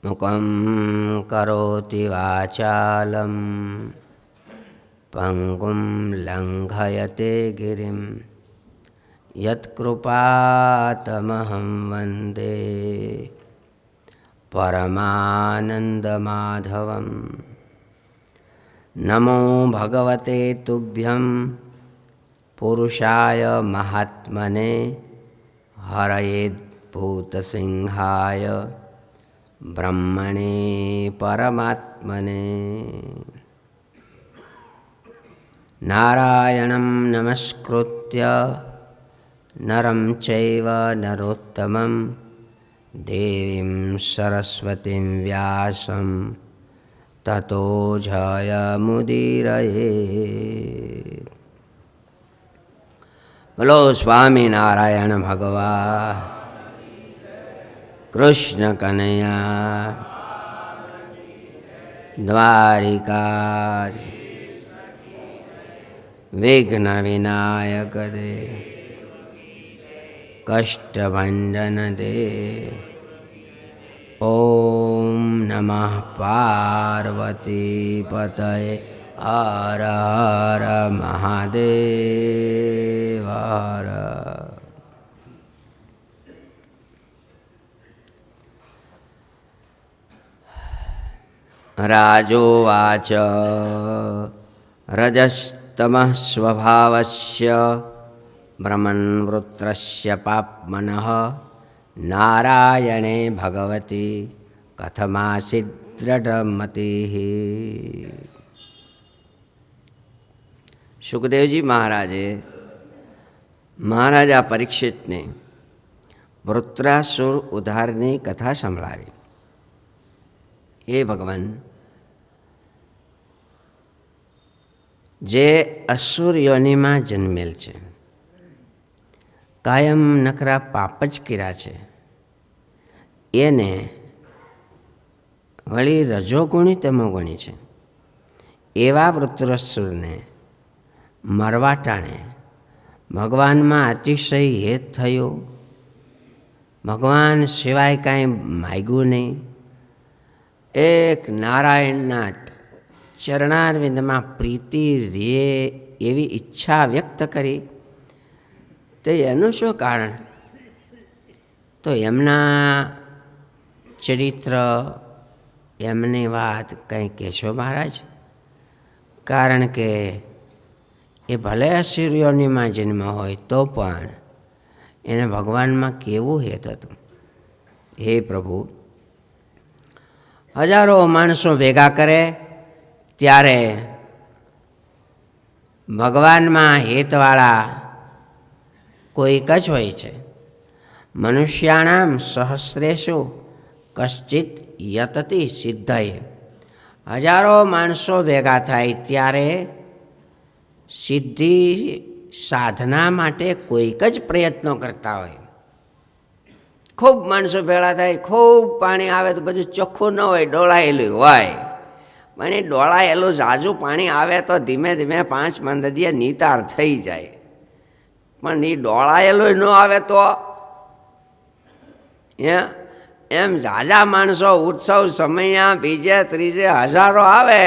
મુકં કરોતિ વાચાલં પંગું લંઘયતે ગિરિં યત્કૃપાતમહં વંદે પરમાનંદમાધવં. નમો ભગવતે તુભ્યં પુરુષાય મહાત્મને હરયેદ્ભૂતસિંહાય બ્રહ્મણે પરમાત્મને. નારાયણં નમસ્કૃત્ય નરં ચૈવ નરોત્તમં દેવીં સરસ્વતીં વ્યાસં તતો જયમુદીરયે. બોલો સ્વામિનારાયણ ભગવાન કૃષ્ણ કનૈયા દ્વારિકા વિઘ્ન વિનાયક દે કષ્ટભંજન દે. ઓમ નમઃ પાર્વતી પતયે હર હર મહાદેવ હર. રાજોવાચ રજસ્તમઃ સ્વભાવસ્ય ભ્રમન્વૃત્રસ્ય પાપ્મનઃ નારાયણે ભગવતી કથમાસિત દૃઢમતિઃ. સુખદેવજી મહારાજા પરીક્ષિતને વૃત્રાસુર ઉદ્ધારની કથા સંભળાવી. હે ભગવાન, જે અસુર યોનિમાં જન્મેલ છે, કાયમ નકરા પાપ જ કર્યા છે, એને વળી રજોગુણી તમોગુણી છે, એવા વૃત્રાસુરને મરવા ટાણે ભગવાનમાં અતિશય હેત થયો. ભગવાન સિવાય કાંઈ માગ્યું નહીં. એક નારાયણના ચરણારવિંદમાં પ્રીતિ રહે એવી ઈચ્છા વ્યક્ત કરી. તો એનું શું કારણ? તો એમના ચરિત્ર, એમની વાત કંઈ કહેશો મહારાજ? કારણ કે એ ભલે અસુરીઓનીમાં જન્મ હોય તો પણ એને ભગવાનમાં કેવું હેત હતું. હે પ્રભુ, હજારો માણસો ભેગા કરે ત્યારે ભગવાનમાં હેતવાળા કોઈક જ હોય છે. મનુષ્યાણામ સહસ્રેષુ કશ્ચિત યતતિ સિદ્ધયે. હજારો માણસો ભેગા થાય ત્યારે સિદ્ધિ સાધના માટે કોઈક જ પ્રયત્નો કરતા હોય. ખૂબ માણસો ભેગા થાય, ખૂબ પાણી આવે તો બધું ચોખ્ખું ન હોય, ડોળાયેલું હોય. પણ એ ડોળાયેલું ઝાઝું પાણી આવે તો ધીમે ધીમે 5 મંદડીએ નિતાર થઈ જાય. પણ એ ડોળાયેલું ન આવે તો એમ ઝાઝા માણસો ઉત્સવ સમયમાં બીજે ત્રીજે હજારો આવે,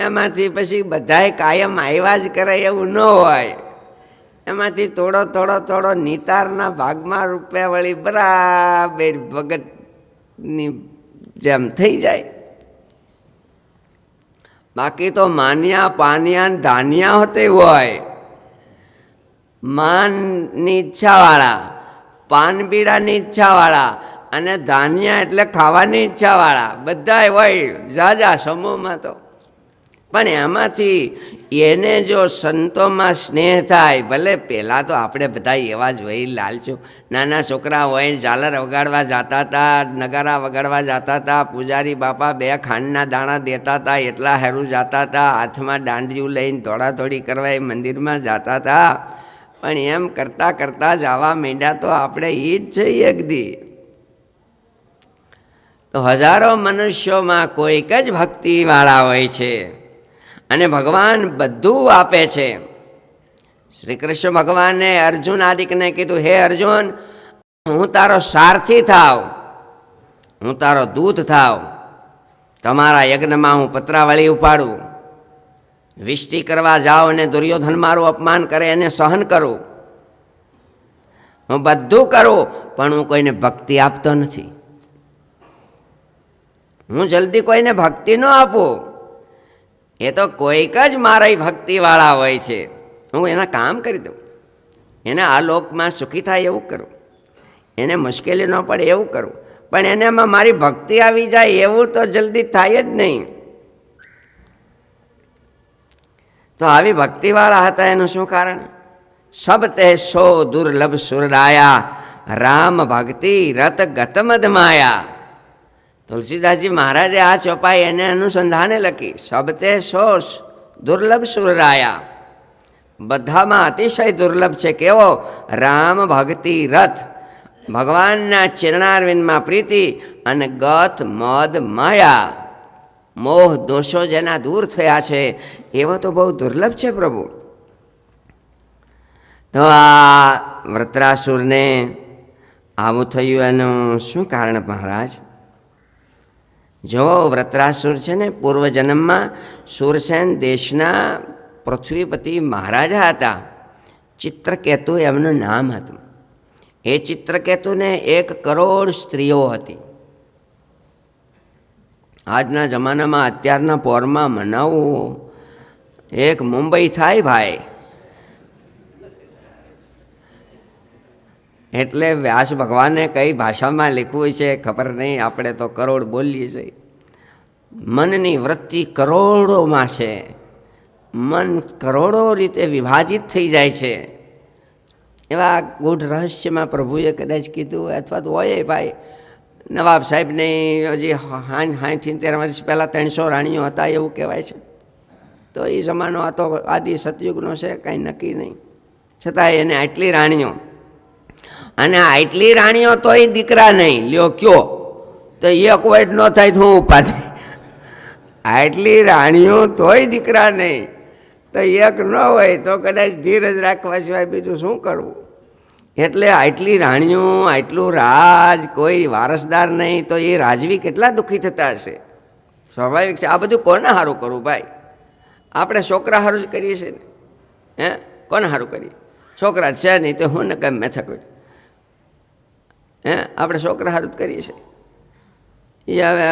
એમાંથી પછી બધાય કાયમ આવ્યા જ કરે એવું ન હોય. એમાંથી થોડો નિતારના ભાગમાં રૂપે વળી બરાબર ભગતની જેમ થઈ જાય. બાકી તો માન્યા પાન્યા ધાન્યા હોતી હોય. માનની ઈચ્છાવાળા, પાનબીડાની ઈચ્છાવાળા અને ધાન્યા એટલે ખાવાની ઈચ્છાવાળા બધા હોય ઝાઝા સમૂહમાં. તો પણ એમાંથી એને જો સંતોમાં સ્નેહ થાય, ભલે પહેલાં તો આપણે બધા એવા જ હોય લાલચું. નાના છોકરા હોય ઝાલર વગાડવા જતા હતા, નગારા વગાડવા જતા હતા, પૂજારી બાપા 2 ખાંડના દાણા દેતા હતા એટલા હેરું જતા હતા, હાથમાં દાંડિયું લઈને દોડાદોડી કરવા એ મંદિરમાં જતા હતા. પણ એમ કરતાં કરતાં જવા માંડ્યા તો આપણે એ જ છીએ એકદી. તો હજારો મનુષ્યોમાં કોઈક જ ભક્તિવાળા હોય છે અને ભગવાન બધું આપે છે. શ્રી કૃષ્ણ ભગવાને અર્જુન આદિકને કીધું, હે અર્જુન, હું તારો સારથી થાવ, હું તારો દૂત થાવ, તમારા યજ્ઞમાં હું પત્રાવળી ઉપાડું, વિષ્ટિ કરવા જાઓ અને દુર્યોધન મારું અપમાન કરે એને સહન કરું, હું બધું કરું, પણ હું કોઈને ભક્તિ આપતો નથી. હું જલ્દી કોઈને ભક્તિ ન આપું. એ તો કોઈક જ મારી ભક્તિવાળા હોય છે, હું એના કામ કરી દઉં, એને આ લોકમાં સુખી થાય એવું કરું, એને મુશ્કેલી ન પડે એવું કરું, પણ એનામાં મારી ભક્તિ આવી જાય એવું તો જલ્દી થાય જ નહીં. તો આવી ભક્તિવાળા હતા, એનું શું કારણ? સબ તે સો દુર્લભ સુરરાયા, રામ ભક્તિ રત ગતમદ માયા. તુલસીદાસજી મહારાજે આ ચોપાઈ એને અનુસંધાને લખી. સબ તે સો દુર્લભ સુરરાયા, બધામાં અતિશય દુર્લભ છે. કેવો? રામ ભક્તિ રથ, ભગવાનના ચરણારવિંદમાં પ્રીતિ, અને ગત મદ માયા, મોહ દોષો જેના દૂર થયા છે એવો તો બહુ દુર્લભ છે પ્રભુ. તો આ વૃત્રાસુરને આવું થયું એનું શું કારણ મહારાજ? જો વૃત્રાસુર છે ને પૂર્વજન્મમાં સુરસેન દેશના પૃથ્વીપતિ મહારાજા હતા. ચિત્રકેતુ એમનું નામ હતું. એ ચિત્રકેતુને 1 કરોડ સ્ત્રીઓ હતી. આજના જમાનામાં અત્યારના પોરમાં મનાવવું એક મુંબઈ થાય ભાઈ. એટલે વ્યાસ ભગવાને કઈ ભાષામાં લખ્યું છે ખબર નહીં, આપણે તો કરોડ બોલીએ છીએ. મનની વૃત્તિ કરોડોમાં છે, મન કરોડો રીતે વિભાજિત થઈ જાય છે. એવા ગૂઢ રહસ્યમાં પ્રભુએ કદાચ કીધું, અથવા તો હોય ભાઈ. નવાબ સાહેબને હજી 70 વર્ષ પહેલાં 300 રાણીઓ હતા એવું કહેવાય છે. તો એ જમાનો આ તો આદિ સતયુગનો છે, કાંઈ નક્કી નહીં. છતાંય એને આટલી રાણીઓ, અને આટલી રાણીઓ તોય દીકરા નહીં. લ્યો કયો તો એક હોય ન થાય તો હું ઉપાધિ. આટલી રાણીઓ તોય દીકરા નહીં, તો એક ન હોય તો કદાચ ધીરજ રાખવા સિવાય બીજું શું કરવું? એટલે આટલી રાણીઓ, આટલું રાજ, કોઈ વારસદાર નહીં, તો એ રાજવી કેટલા દુઃખી થતા હશે. સ્વાભાવિક છે. આ બધું કોને સારું કરવું ભાઈ? આપણે છોકરા સારું જ કરીએ છીએ ને. હે, કોને સારું કરીએ? છોકરા છે નહીં તો હું ને કાંઈ મેથા કરી. હે, આપણે છોકરા સારું જ કરીએ છીએ. એ હવે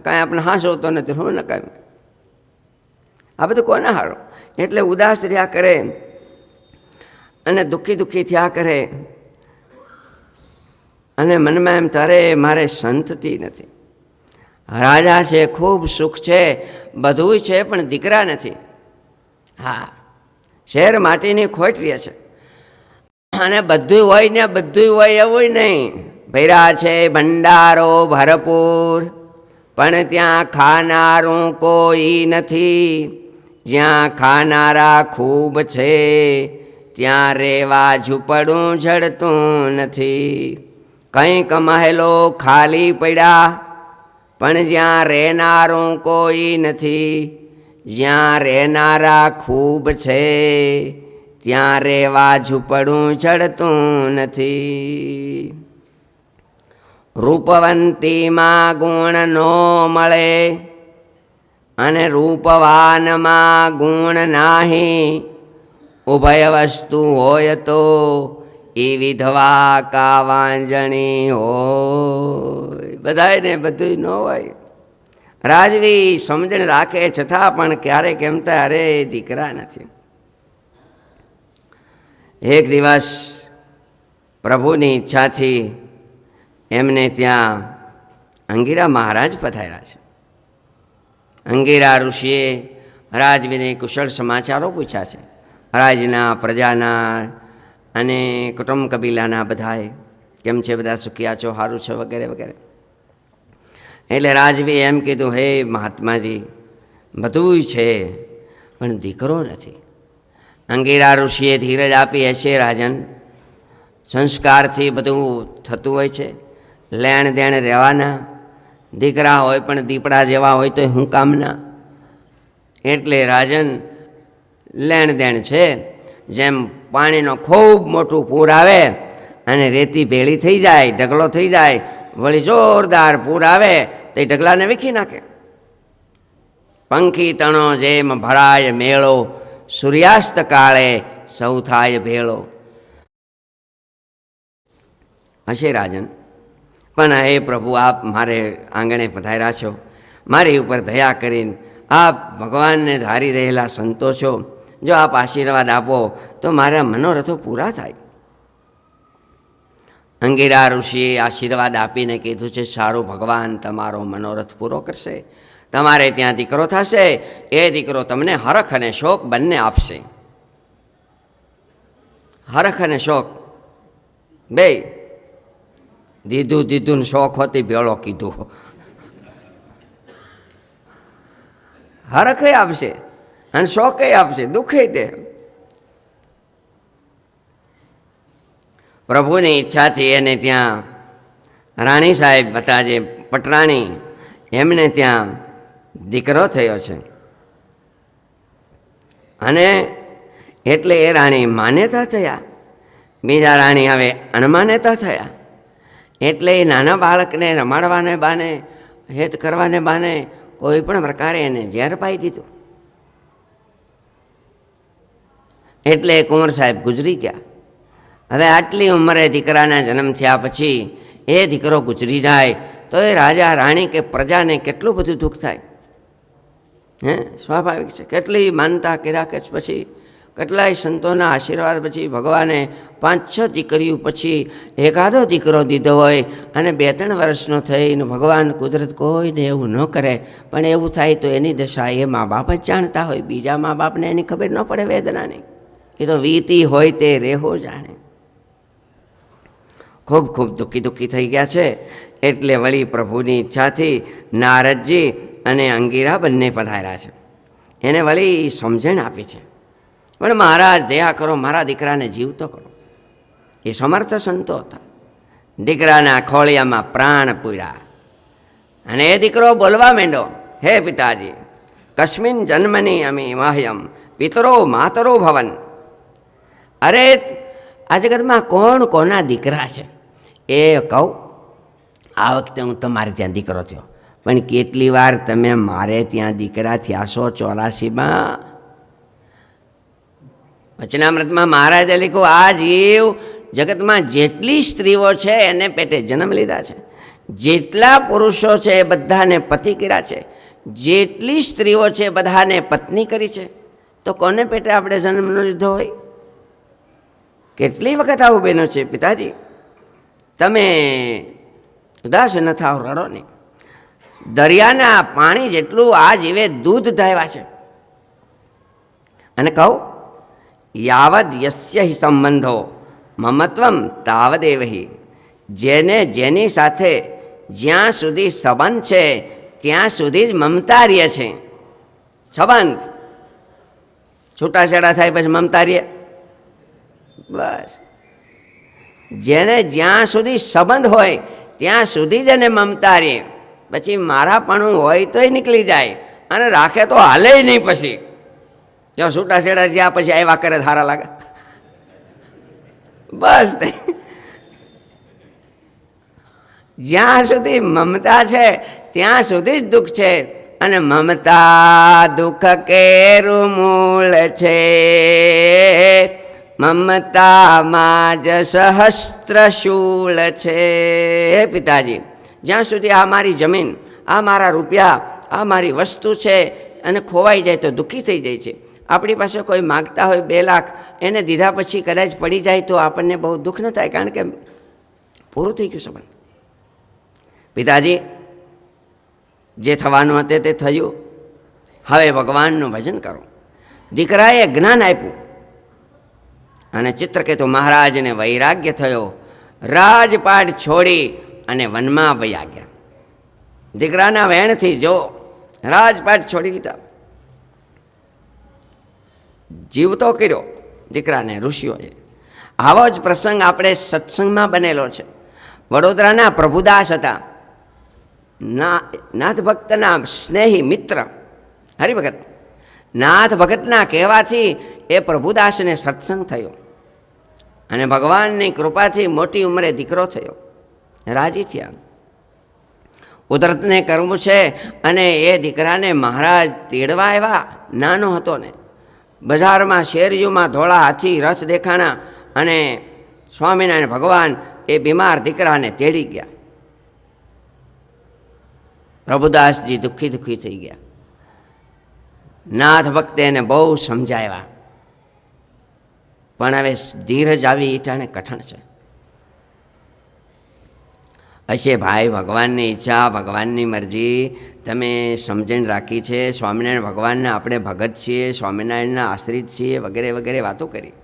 કાંઈ આપણે હાંસવતો નથી, હું ને કાંઈ. આ બધું કોને સારું? એટલે ઉદાસ રહ્યા કરે અને દુઃખી થયા કરે, અને મનમાં એમ તારે મારે સંતતિ નથી. રાજા છે, ખૂબ સુખ છે, બધું છે, પણ દીકરા નથી. હા, શેર માટીની ખોટ રહે છે. અને બધું હોય ને બધું હોય એવું નહીં. ભૈરા છે ભંડારો ભરપૂર, પણ ત્યાં ખાનારું કોઈ નથી. જ્યાં ખાનારા ખૂબ છે ત્યાં રેવા ઝૂંપડું જડતું નથી. કંઈક મહેલો ખાલી પડ્યા, પણ જ્યાં રહેનારું કોઈ નથી. જ્યાં રહેનારા ખૂબ છે ત્યાં રેવા ઝૂંપડું જડતું નથી. રૂપવંતીમાં ગુણ નો મળે, અને રૂપવાનમાં ગુણ નાહી. ઉભય વસ્તુ હોય તો એ વિધવા કા વાંજણી હોય. બધાને બધું ન હોય. રાજવી સમજણ રાખે છતાં પણ ક્યારેક એમ થાય અરે દીકરા નથી. એક દિવસ પ્રભુની ઈચ્છાથી એમને ત્યાં અંગીરા મહારાજ પધાર્યા છે. અંગીરા ઋષિએ રાજવીને કુશળ સમાચારો પૂછ્યા છે, રાજના, પ્રજાના અને કુટુંબ કબીલાના. બધાએ કેમ છે? બધા સુખિયા છો? સારું છે? વગેરે વગેરે. એટલે રાજવીએ એમ કીધું, હે મહાત્માજી, બધું છે પણ દીકરો નથી. અંગીરા ઋષિએ ધીરજ આપી, હશે રાજન, સંસ્કારથી બધું થતું હોય છે. લેણ દેણ રહેવાના. દીકરા હોય પણ દીપડા જેવા હોય તો હું કામના. એટલે રાજન, લેણ દેણ છે. જેમ પાણીનો ખૂબ મોટું પૂર આવે અને રેતી ભેળી થઈ જાય, ઢગલો થઈ જાય, વળી જોરદાર પૂર આવે તો એ ઢગલાને વીખી નાખે. પંખી તણો જેમ ભરાય મેળો, સૂર્યાસ્ત કાળે સૌ થાય ભેળો. હશે રાજન, પણ હે પ્રભુ, આપ મારે આંગણે પધાર્યા છો, મારી ઉપર દયા કરીને આપ ભગવાનને ધારી રહેલા સંતો છો, જો આપ આશીર્વાદ આપો તો મારા મનોરથો પૂરા થાય. અંગીરા ઋષિએ આશીર્વાદ આપીને કીધું છે, સારું, ભગવાન તમારો મનોરથ પૂરો કરશે, તમારે ત્યાં દીકરો થશે, એ દીકરો તમને હરખ અને શોક બંને આપશે. હરખ અને શોક બે, દીધું ને શોખ હોતી ભેળો કીધું. હરખે આપશે અને શોકે આપશે, દુઃખે તે. પ્રભુની ઈચ્છાથી એને ત્યાં રાણી સાહેબ હતા જે પટરાણી, એમને ત્યાં દીકરો થયો છે. અને એટલે એ રાણી માન્યતા થયા, બીજા રાણી હવે અણમાન્યતા થયા. એટલે એ નાના બાળકને રમાડવાને બાને, હેત કરવાને બાને કોઈ પણ પ્રકારે એને ઝેર પાઈ દીધું. એટલે કુંવર સાહેબ ગુજરી ગયા. હવે આટલી ઉંમરે દીકરાના જન્મ થયા પછી એ દીકરો ગુજરી જાય તો એ રાજા રાણી કે પ્રજાને કેટલું બધું દુઃખ થાય. સ્વાભાવિક છે. કેટલી માનતા કર્યા કે પછી, કેટલાય સંતોના આશીર્વાદ પછી ભગવાને 5-6 દીકરીઓ પછી એકાદો દીકરો દીધો હોય અને 2-3 વર્ષનો થઈને ભગવાન કુદરત કોઈને એવું ન કરે, પણ એવું થાય તો એની દશા એ મા બાપ જ જાણતા હોય, બીજા મા બાપને એની ખબર ન પડે વેદનાની. એ તો વીતી હોય તે રેહો જાણે. ખૂબ ખૂબ દુઃખી થઈ ગયા છે. એટલે વળી પ્રભુની ઈચ્છાથી નારદજી અને અંગીરા બંને પધાર્યા છે. એને વળી સમજણ આપી છે, પણ મહારાજ દયા કરો, મારા દીકરાને જીવતો કરો. એ સમર્થ સંતો હતા. દીકરાના ખોળિયામાં પ્રાણ પૂર્યા અને એ દીકરો બોલવા માંડ્યો, હે પિતાજી, કસ્મિન જન્મની અમી મહ્યમ પિતરો માતરો ભવન. અરે આ જગતમાં કોણ કોના દીકરા છે એ કહું. આ વખતે હું તમારે ત્યાં દીકરો થયો, પણ કેટલી વાર તમે મારે ત્યાં દીકરા થયા છો 84માં? વચનામૃતમાં મહારાજે લખ્યું, આ જીવ જગતમાં જેટલી સ્ત્રીઓ છે એને પેટે જન્મ લીધા છે, જેટલા પુરુષો છે એ બધાને પતિ કર્યા છે, જેટલી સ્ત્રીઓ છે બધાને પત્ની કરી છે, તો કોને પેટે આપણે જન્મ ન લીધો હોય? કેટલી વખત આવું બહેનો છે. પિતાજી, તમે ઉદાસ ન થાવ, રડો નહીં. દરિયાના પાણી જેટલું આ જીવે દૂધ ધાવ્યા છે. અને કહું, યાવદ યસ્ય હિ સંબંધો મમત્વમ તાવદેવ હિ. જેની સાથે જ્યાં સુધી સંબંધ છે ત્યાં સુધી જ મમતા રહે છે. સંબંધ છૂટાછેડા થાય પછી મમતા રહે? બસ. જેને જ્યાં સુધી સંબંધ હોય ત્યાં સુધી જ એને મમતા રહે. પછી મારાપણું હોય તોય નીકળી જાય અને રાખે તો હાલે નહીં. પછી જો છૂટાછેડા થયા પછી આવ્યા કરે સારા લાગે? બસ. જ્યાં સુધી મમતા છે ત્યાં સુધી જ દુઃખ છે. અને મમતા દુઃખ કેરું મૂળ છે, મમતામાં જ સહસ્ત્ર શૂળ છે. હે પિતાજી, જ્યાં સુધી આ મારી જમીન, આ મારા રૂપિયા, આ મારી વસ્તુ છે અને ખોવાઈ જાય તો દુઃખી થઈ જાય છે. આપણી પાસે કોઈ માગતા હોય 2 લાખ, એને દીધા પછી કદાચ પડી જાય તો આપણને બહુ દુઃખ ન થાય, કારણ કે પૂરું થઈ ગયું સંબંધ. પિતાજી, જે થવાનું હતું તે થયું. હવે ભગવાનનું ભજન કરો. દીકરાએ જ્ઞાન આપ્યું અને ચિત્રકેતુ મહારાજને વૈરાગ્ય થયો. રાજપાટ છોડી અને વનમાં વયા ગયા. દીકરાના વહેણથી જો રાજપાટ છોડી દીધા, જીવતો કર્યો દીકરાને ઋષિઓએ. આવો જ પ્રસંગ આપણે સત્સંગમાં બનેલો છે. વડોદરાના પ્રભુદાસ હતા, નાથ ભક્તના સ્નેહી મિત્ર હરિભગત. નાથ ભગતના કહેવાથી એ પ્રભુદાસને સત્સંગ થયો અને ભગવાનની કૃપાથી મોટી ઉંમરે દીકરો થયો. રાજી થયા. કુદરતને કરવું છે. અને એ દીકરાને મહારાજ તેડવા આવ્યા. નાનો હતો ને, બજારમાં શેરીઓમાં ધોળા હાથી રથ દેખાણા અને સ્વામિનારાયણ ભગવાન એ બીમાર દીકરાને તેડી ગયા. પ્રભુદાસજી દુઃખી થઈ ગયા. નાથ ભક્તે એને બહુ સમજાવ્યા, પણ હવે ધીરજ આવી ઈટાણે કઠણ છે. હશે ભાઈ, ભગવાનની ઈચ્છા, ભગવાનની મરજી તમે સમજણ રાખી છે. સ્વામિનારાયણ ભગવાનના આપણે ભગત છીએ, સ્વામિનારાયણના આશ્રિત છીએ, વગેરે વગેરે વાતો કરી.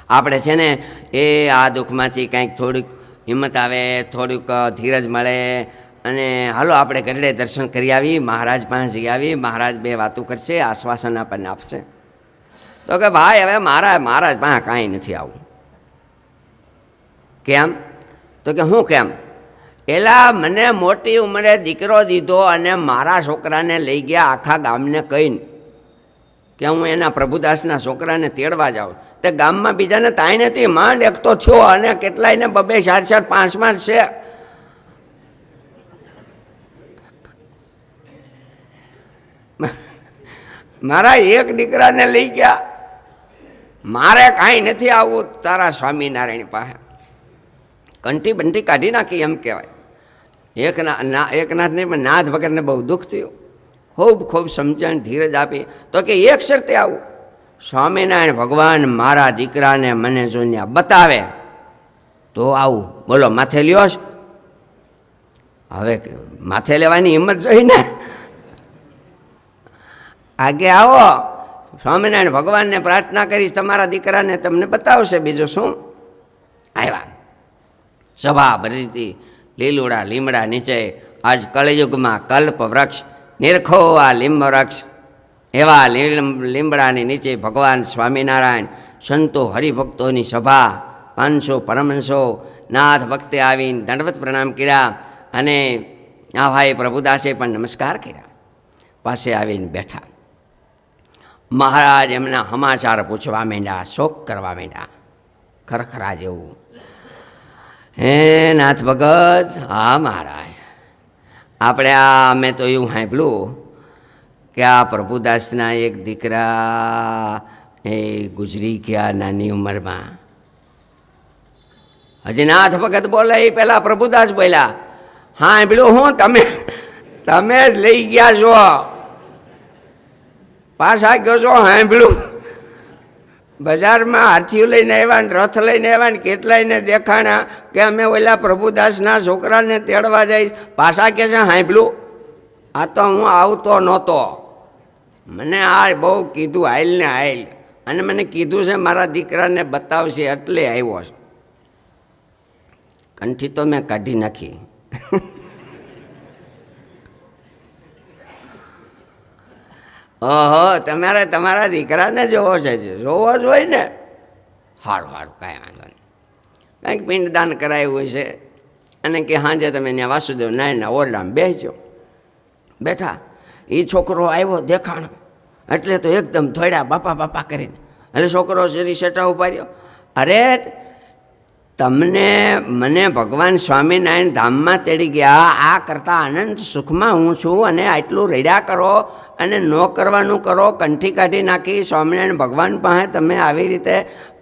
આપણે છે ને એ આ દુઃખમાંથી કંઈક થોડીક હિંમત આવે, થોડુંક ધીરજ મળે અને હાલો આપણે ગરડે દર્શન કરી આવી, મહારાજ પાસે જઈ આવી, મહારાજ બે વાતો કરશે, આશ્વાસન આપણને આપશે. તો કે ભાઈ હવે મહારાજ પાસે કાંઈ નથી આવું. કેમ? તો કે હું કેમ? એલા મને મોટી ઉંમરે દીકરો દીધો અને મારા છોકરાને લઈ ગયા આખા ગામને કહીને કે હું એના પ્રભુદાસના છોકરાને તેડવા જાઉં. તે ગામમાં બીજાને તાઈ નથી, માંડ એક તો થયો અને કેટલાયને 2 4 4 5 છે. મારા એક દીકરાને લઈ ગયા, મારે કાંઈ નથી આવું તારા સ્વામિનારાયણ પાસે. કંઠી બંટી કાઢી નાખી એમ કહેવાય. એકનાથને પણ નાથ વગરને બહુ દુઃખ થયું. ખૂબ સમજણ ધીરજ આપી. તો કે એક શરતે આવું, સ્વામિનારાયણ ભગવાન મારા દીકરાને મને જોઈને બતાવે તો આવું. બોલો માથે લ્યો? હવે માથે લેવાની હિંમત જોઈને આગે આવો. સ્વામિનારાયણ ભગવાનને પ્રાર્થના કરીશ, તમારા દીકરાને તમને બતાવશે, બીજું શું. આવ્યા. સભા ભરી હતી. લીલુડા લીમડા નીચે આજ કળયુગમાં કલ્પ વૃક્ષ નિરખો આ લીંબ વૃક્ષ. એવા લીમડાની નીચે ભગવાન સ્વામિનારાયણ, સંતો હરિભક્તોની સભા, 500 પરમહંસો નાથ ભક્તે આવીને દંડવત પ્રણામ કર્યા અને આ ભાઈ પ્રભુદાસે પણ નમસ્કાર કર્યા. પાસે આવીને બેઠા. મહારાજ એમના સમાચાર પૂછવા માંડ્યા, શોક કરવા માંડ્યા. ખરખરા જેવું. હે નાથ ભગત, હા મહારાજ, આપણે મેં તો એવું સાંભળ્યું કે આ પ્રભુદાસના એક દીકરા એ ગુજરી ગયા નાની ઉંમરમાં. હજી નાથ ભગત બોલે એ પહેલાં પ્રભુદાસ બોલ્યા, હા સાંભળ્યું હું, તમે જ લઈ ગયા છો, પાછા ગયો છો. સાંભળ્યું બજારમાં હાથીઓ લઈને આવ્યા ને રથ લઈને આવ્યા ને કેટલાયને દેખાણા કે અમે ઓલા પ્રભુદાસના છોકરાને તેડવા જઈશ. પાછા કે છે સાંભળ્યું, આ તો હું આવતો નહોતો, મને આ બહુ કીધું હાલ ને હાલ, અને મને કીધું છે મારા દીકરાને બતાવશે એટલે આવ્યો છે. કંઠી તો મેં કાઢી નાખી. ઓહો, તમારે તમારા દીકરાને જોવો છે, જોવો જ હોય ને. સારું કાંઈ વાંધો નહીં. કંઈક પિંડદાન કરાયું હોય છે અને કે સાંજે તમે ત્યાં વાસુદેવ નારાયણના ઓરડામાં બેસજો. બેઠા. એ છોકરો આવ્યો દેખાણો એટલે તો એકદમ ધોડ્યા બાપા કરીને. એટલે છોકરો શરી સેટા ઉપાડ્યો. અરે મને ભગવાન સ્વામિનારાયણ ધામમાં તેડી ગયા, આ કરતાં આનંદ સુખમાં હું છું અને આટલું રડ્યા કરો અને ન કરવાનું કરો, કંઠી કાઢી નાખી સ્વામિનારાયણ ભગવાન પાસે તમે આવી રીતે.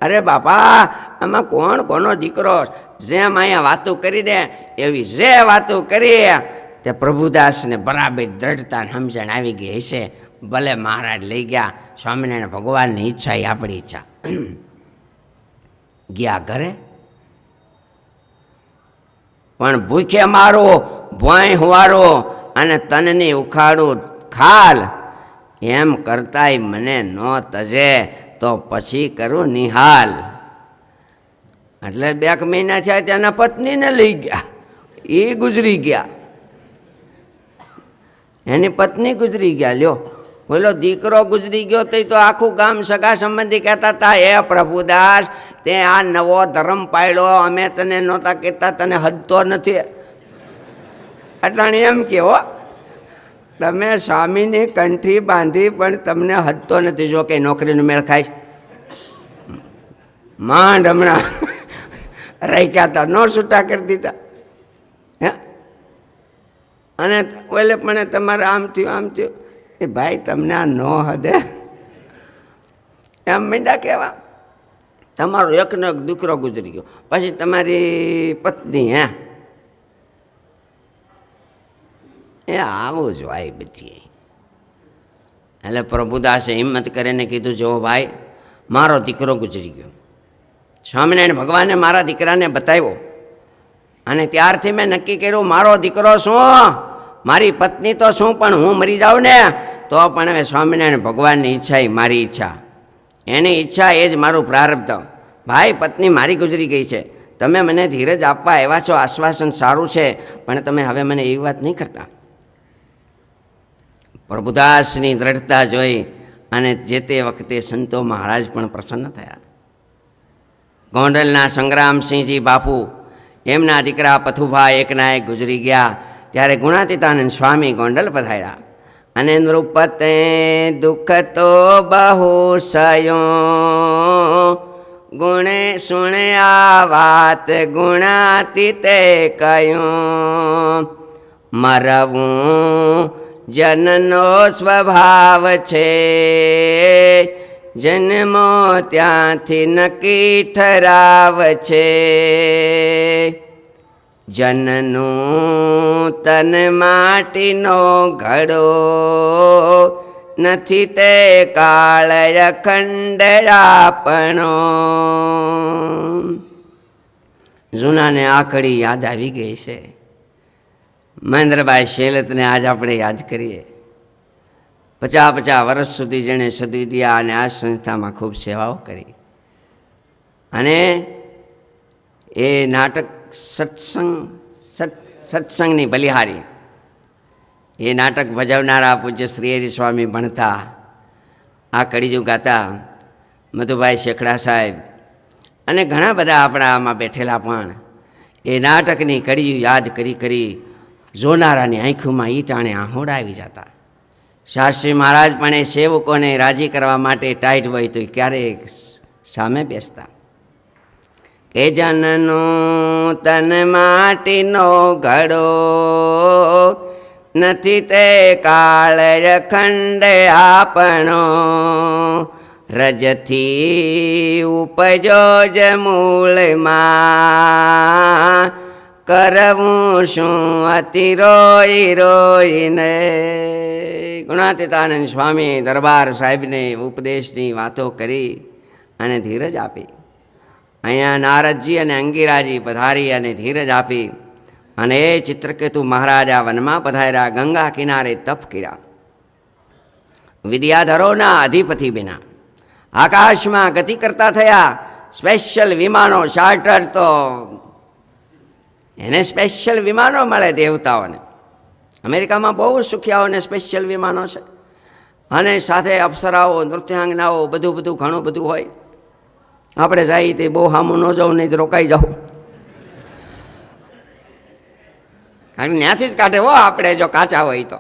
અરે બાપા, આમાં કોણ કોનો દીકરો? જેમ અહીંયા વાતો કરી દે એવી જે વાતો કરી તે પ્રભુદાસને બરાબર દ્રઢતા સમજણ આવી ગઈ હશે. ભલે મહારાજ લઈ ગયા, સ્વામિનારાયણ ભગવાનની ઈચ્છા એ આપણી ઈચ્છા. ગયા ઘરે, પણ ભૂખે મારો ભોંય હુવારો અને તનની ઉખાડું ખાલ, એમ કરતાય મને ન તજે તો પછી કરું નિહાલ. એટલે 2 મહિના થયા ત્યાંના પત્નીને લઈ ગયા, એ ગુજરી ગયા, એની પત્ની ગુજરી ગયા. લ્યો, બોલો દીકરો ગુજરી ગયો તો આખું ગામ સગા સંબંધી કહેતા હતા, હે પ્રભુદાસ તે આ નવો ધર્મ પાડ્યો, અમે તને નહોતા કહેતા, તને હદતો નથી. અટાણી એમ કેવો તમે સ્વામીની કંઠી બાંધી પણ તમને હદતો નથી. જો કે નોકરીનું મેળ ખાય, માંડ હમણાં રહી ગયા હતા, ન છૂટા કરી દીધા. હે અને ઓલે પણ તમારે આમ થયું એ ભાઈ તમને આ ન હદે એમ મીંડા કહેવા. તમારો એકનો એક દીકરો ગુજરી ગયો, પછી તમારી પત્ની એ આવું જ હોય બધી. એટલે પ્રભુદાસે હિંમત કરીને કીધું, જો ભાઈ મારો દીકરો ગુજરી ગયો, સ્વામિનારાયણ ભગવાને મારા દીકરાને બતાવ્યો અને ત્યારથી મેં નક્કી કર્યું મારો દીકરો શું, મારી પત્ની તો શું, પણ હું મરી જાઉં ને તો પણ હવે સ્વામિનારાયણ ભગવાનની ઈચ્છા એ મારી ઈચ્છા, એની ઈચ્છા એ જ મારું પ્રારબ્ધ. ભાઈ પત્ની મારી ગુજરી ગઈ છે, તમે મને ધીરજ આપવા એવા છો, આશ્વાસન સારું છે, પણ તમે હવે મને એવી વાત નહીં કરતા. પ્રભુદાસની દ્રઢતા જોઈ અને જે તે વખતે સંતો મહારાજ પણ પ્રસન્ન થયા. ગોંડલના સંગ્રામસિંહજી બાપુ, એમના દીકરા પથુભા એકના એક ગુજરી ગયા ત્યારે ગુણાતીતાનંદ સ્વામી ગોંડલ પધાર્યા અને નૃપતે દુઃખ તો બહુ સયો, ગુણે સુણે આ વાત ગુણાતીતે કહ્યું, મરવું જનનો સ્વભાવ છે, જન્મો ત્યાંથી નક્કી ઠરાવ છે, જનનું તન માટીનો ઘડો, નથી તે કાળ અખંડ આપણો. જૂનાને આકડી યાદ આવી ગઈ છે. મહેન્દ્રભાઈ શેલતને આજ આપણે યાદ કરીએ. 50 વર્ષ સુધી જેણે સદવિદ્યા અને આ સંસ્થામાં ખૂબ સેવાઓ કરી અને એ નાટક સત્સંગની બલિહારી, એ નાટક ભજવનારા પૂજ્ય શ્રી હરિ સ્વામી ભણતા, આ કડીજું ગાતા મધુભાઈ શેખડા સાહેબ અને ઘણા બધા આપણા આમાં બેઠેલા પણ એ નાટકની કડીયું યાદ કરી કરી જોનારાની આંખોમાં ઈટાણે આહોડા આવી જતા. શાસ્ત્રી મહારાજ પણ એ સેવકોને રાજી કરવા માટે ટાઈટ હોય તો ક્યારેક સામે બેસતા કે જનનું તન માટીનો ઘડો, નથી તે કાળ અખંડ આપણો, રજથી ઉપજો જ મૂળમાં, કરવું શું અતિ રોઈ રોઈને. ગુણાતીતાનંદ સ્વામી દરબાર સાહેબને ઉપદેશની વાતો કરી અને ધીરજ આપી. અહીંયા નારદજી અને અંગીરાજી પધારી અને ધીરજ આપી અને એ ચિત્રકેતુ મહારાજા વનમાં પધાર્યા, ગંગા કિનારે તપ કર્યા. વિદ્યાધરોના અધિપતિ બન્યા, આકાશમાં ગતિ કરતા થયા. સ્પેશિયલ વિમાનો ચાર્ટર, તો એને સ્પેશિયલ વિમાનો મળે દેવતાઓને. અમેરિકામાં બહુ સુખિયાઓને સ્પેશિયલ વિમાનો છે અને સાથે અપ્સરાઓ, નૃત્યાંગનાઓ, બધું ઘણું બધું હોય. આપણે જાય તે બહુ સામું ન જાઉં, નહીં તો રોકાઈ જાઉં, કારણ કે ત્યાંથી જ કાઢે હો આપણે જો કાચા હોય તો.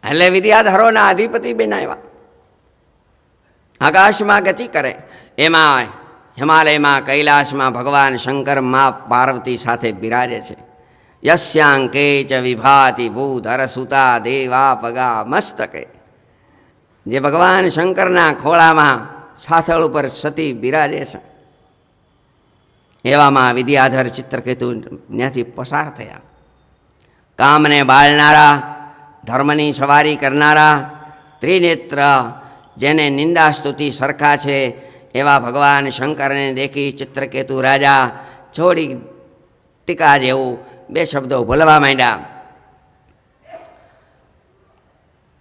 એટલે વિદ્યાધરોના અધિપતિ બનાવ્યા, આકાશમાં ગતિ કરે. એમાં હિમાલયમાં કૈલાસમાં ભગવાન શંકર મા પાર્વતી સાથે બિરાજે છે. યસ્યાંકે ચ વિભાતિ ભૂધર સુતા દેવા પગા મસ્તકે. જે ભગવાન શંકરના ખોળામાં સાથળ ઉપર સતી બિરાજે છે, એવામાં વિદ્યાધર ચિત્રકેતુ ત્યાંથી પસાર થયા. કામને બાળનારા, ધર્મની સવારી કરનારા, ત્રિનેત્ર, જેને નિંદા સ્તુતિ સરખા છે, એવા ભગવાન શંકરને દેખી ચિત્રકેતુ રાજા થોડી ટીકા જેવું 2 શબ્દો બોલવા માંડ્યા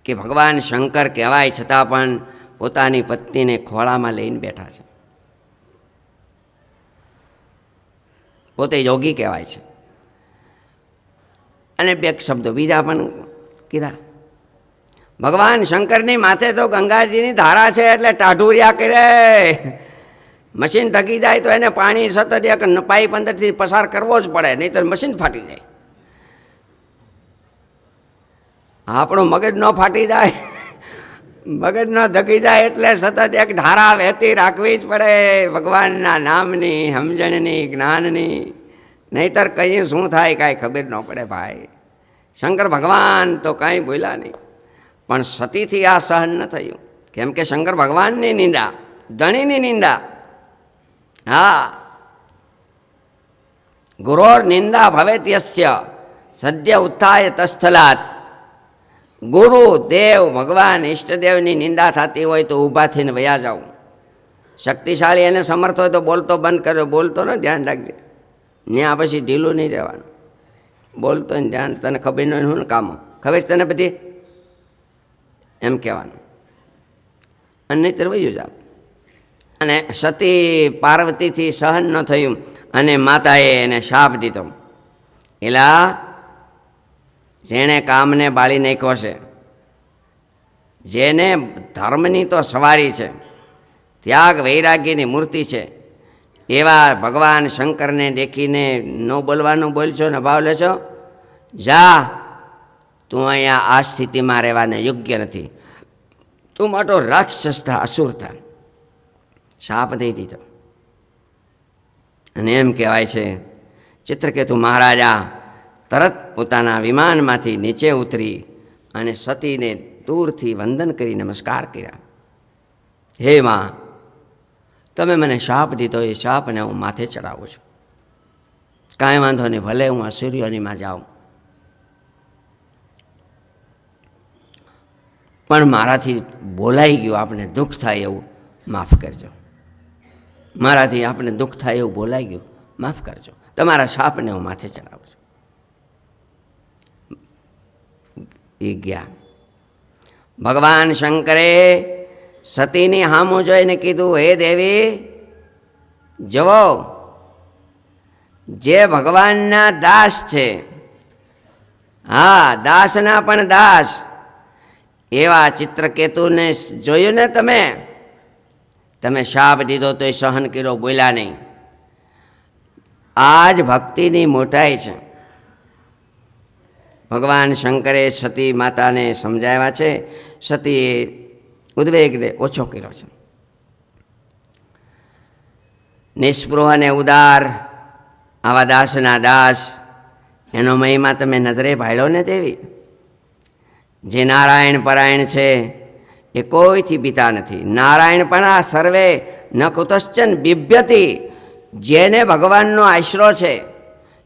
કે ભગવાન શંકર કહેવાય છતાં પણ પોતાની પત્નીને ખોળામાં લઈને બેઠા છે, પોતે યોગી કહેવાય છે. અને 2 શબ્દો બીજા પણ કીધા. ભગવાન શંકરની માથે તો ગંગાજીની ધારા છે એટલે ટાઢુરિયા કરે. મશીન થકી જાય તો એને પાણી સતત એક પાઇપ અંદરથી પસાર કરવો જ પડે, નહીં તો મશીન ફાટી જાય. આપણું મગજ ન ફાટી જાય, મગજ ન ધકી જાય એટલે સતત એક ધારા વહેતી રાખવી જ પડે ભગવાનના નામની, સમજણની, જ્ઞાનની. નહીંતર કંઈ શું થાય કાંઈ ખબર ન પડે ભાઈ. શંકર ભગવાન તો કાંઈ બોલ્યા નહીં, પણ સતીથી આ સહન ન થયું. કેમ કે શંકર ભગવાનની નિંદા, ધણીની નિંદા. હા, ગુરોર નિંદા ભવેત્યસ્ય સદ્ય ઉત્થાય તસ્થલાત. ગુરુ, દેવ, ભગવાન, ઈષ્ટદેવની નિંદા થતી હોય તો ઊભા થઈને વયા જાઓ. શક્તિશાળી એને સમર્થ હોય તો બોલતો બંધ કર્યો, બોલતો ને ધ્યાન રાખજે. ત્યાં પછી ઢીલું નહીં રહેવાનું. બોલતો ને ધ્યાન, તને ખબર ન હોય શું કામો ખબર છે તને બધી, એમ કહેવાનું. અને નહીં વયું જાવ. અને સતી પાર્વતીથી સહન ન થયું અને માતાએ એને શાપ દીધો. એલા, જેણે કામને બાળી નાખ્યો છે, જેને ધર્મની તો સવારી છે, ત્યાગ વૈરાગ્યની મૂર્તિ છે, એવા ભગવાન શંકરને દેખીને ન બોલવાનું બોલશો ને ભાવ લેશો. જા, તું અહીંયા આ સ્થિતિમાં રહેવાને યોગ્ય નથી, તું મોટો રાક્ષસ થા, અસુર થા. શાપ દઈ દીધો. અને એમ કહેવાય છે ચિત્રકેતુ મહારાજા તરત પોતાના વિમાનમાંથી નીચે ઉતરી અને સતીને દૂરથી વંદન કરી નમસ્કાર કર્યા. હે માં, તમે મને શાપ દીધો, એ શાપને હું માથે ચડાવું છું. કાંઈ વાંધો નહીં, ભલે હું અસુરીઓનીમાં જાઉં, પણ મારાથી બોલાઈ ગયું, આપણે દુઃખ થાય એવું માફ કરજો. મારાથી આપણે દુઃખ થાય એવું બોલાઈ ગયું, માફ કરજો. તમારા શાપને હું માથે ચડાવું છું. એ ગયા. ભગવાન શંકરે સતીની હામું જોઈને કીધું, હે દેવી, જવો, જે ભગવાનના દાસ છે, હા, દાસના પણ દાસ એવા ચિત્રકેતુને જોયું ને તમે શાપ દીધો તો એ સહન કર્યો, બોલ્યા નહીં. આ જ ભક્તિની મોટાઈ છે. ભગવાન શંકરે સતી માતાને સમજાવ્યા છે. સતીએ ઉદ્વેગને ઓછો કર્યો છે. નિસ્પૃહ અને ઉદાર આવા દાસના દાસ, એનો મહિમા તમે નજરે ભાળ્યો ને દેવી. જે નારાયણ પરાયણ છે એ કોઈથી બીતા નથી. નારાયણ પણ આ સર્વે ન કુતશ્ચન બિભ્યતિ. જેને ભગવાનનો આશરો છે,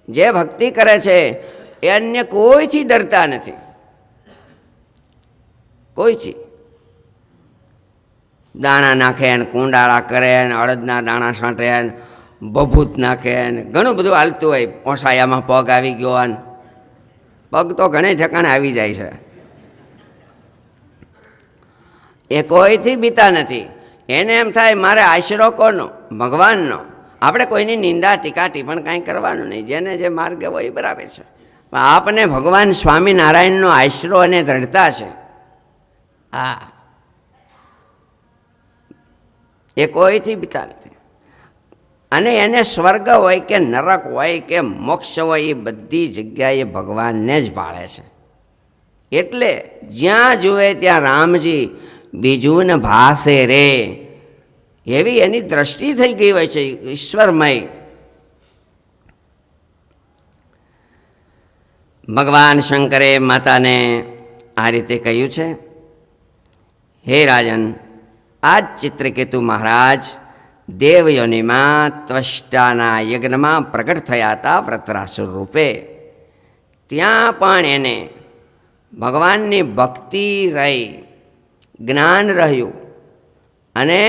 જે ભક્તિ કરે છે, એ અન્ય કોઈથી ડરતા નથી. કોઈથી દાણા નાખે ને કુંડાળા કરે ને અડદના દાણા છાંટે ને બભૂત નાખે ને ઘણું બધું હાલતું હોય. ઓસાયામાં પગ આવી ગયો ને પગ તો ઘણે ઠેકાણે આવી જાય છે. એ કોઈથી બીતા નથી. એને એમ થાય મારે આશરો કોનો? ભગવાનનો. આપણે કોઈની નિંદા ટીકા ટિપ્પણ કાંઈ કરવાનું નહીં. જેને જે માર્ગ હોય એ બરાબર છે. પણ આપને ભગવાન સ્વામિનારાયણનો આશરો અને દ્રઢતા છે. હા, એ કોઈથી બીતા નથી. અને એને સ્વર્ગ હોય કે નરક હોય કે મોક્ષ હોય, એ બધી જગ્યાએ ભગવાનને જ ભાળે છે. એટલે જ્યાં જુએ ત્યાં રામજી, બીજું ને ભાસે રે, એવી એની દ્રષ્ટિ થઈ ગઈ હોય છે ઈશ્વરમય. ભગવાન શંકરે માતાને આ રીતે કહ્યું છે, હે રાજન, આ જ ચિત્રકેતુ મહારાજ દેવયોનિમાં ત્વષ્ટાના યજ્ઞમાં પ્રગટ થયા હતા વ્રતરાસુર રૂપે. ત્યાં પણ એને ભગવાનની ભક્તિ રહી, જ્ઞાન રહ્યું, અને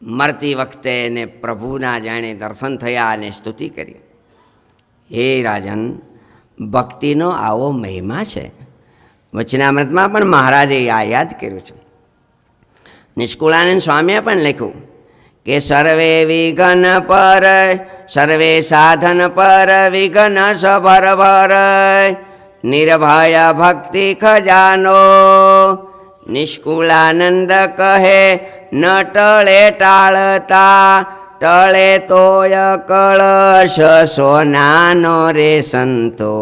મરતી વખતે એને પ્રભુના જાણે દર્શન થયા અને સ્તુતિ કરી. હે રાજન, ભક્તિનો આવો મહિમા છે. વચનામૃતમાં પણ મહારાજે આ યાદ કર્યું છે. નિષ્કુળાનંદ સ્વામીએ પણ લખ્યું કે સર્વે વિઘ્ન પર, સર્વે સાધન પર વિઘ્ન સભર ભર, નિર્ભય ભક્તિ ખજાનો. નિષ્કુળાનંદ કહે ન ટળે ટાળતા, ટળે તોય કળશ સોનાનો રે સંતો,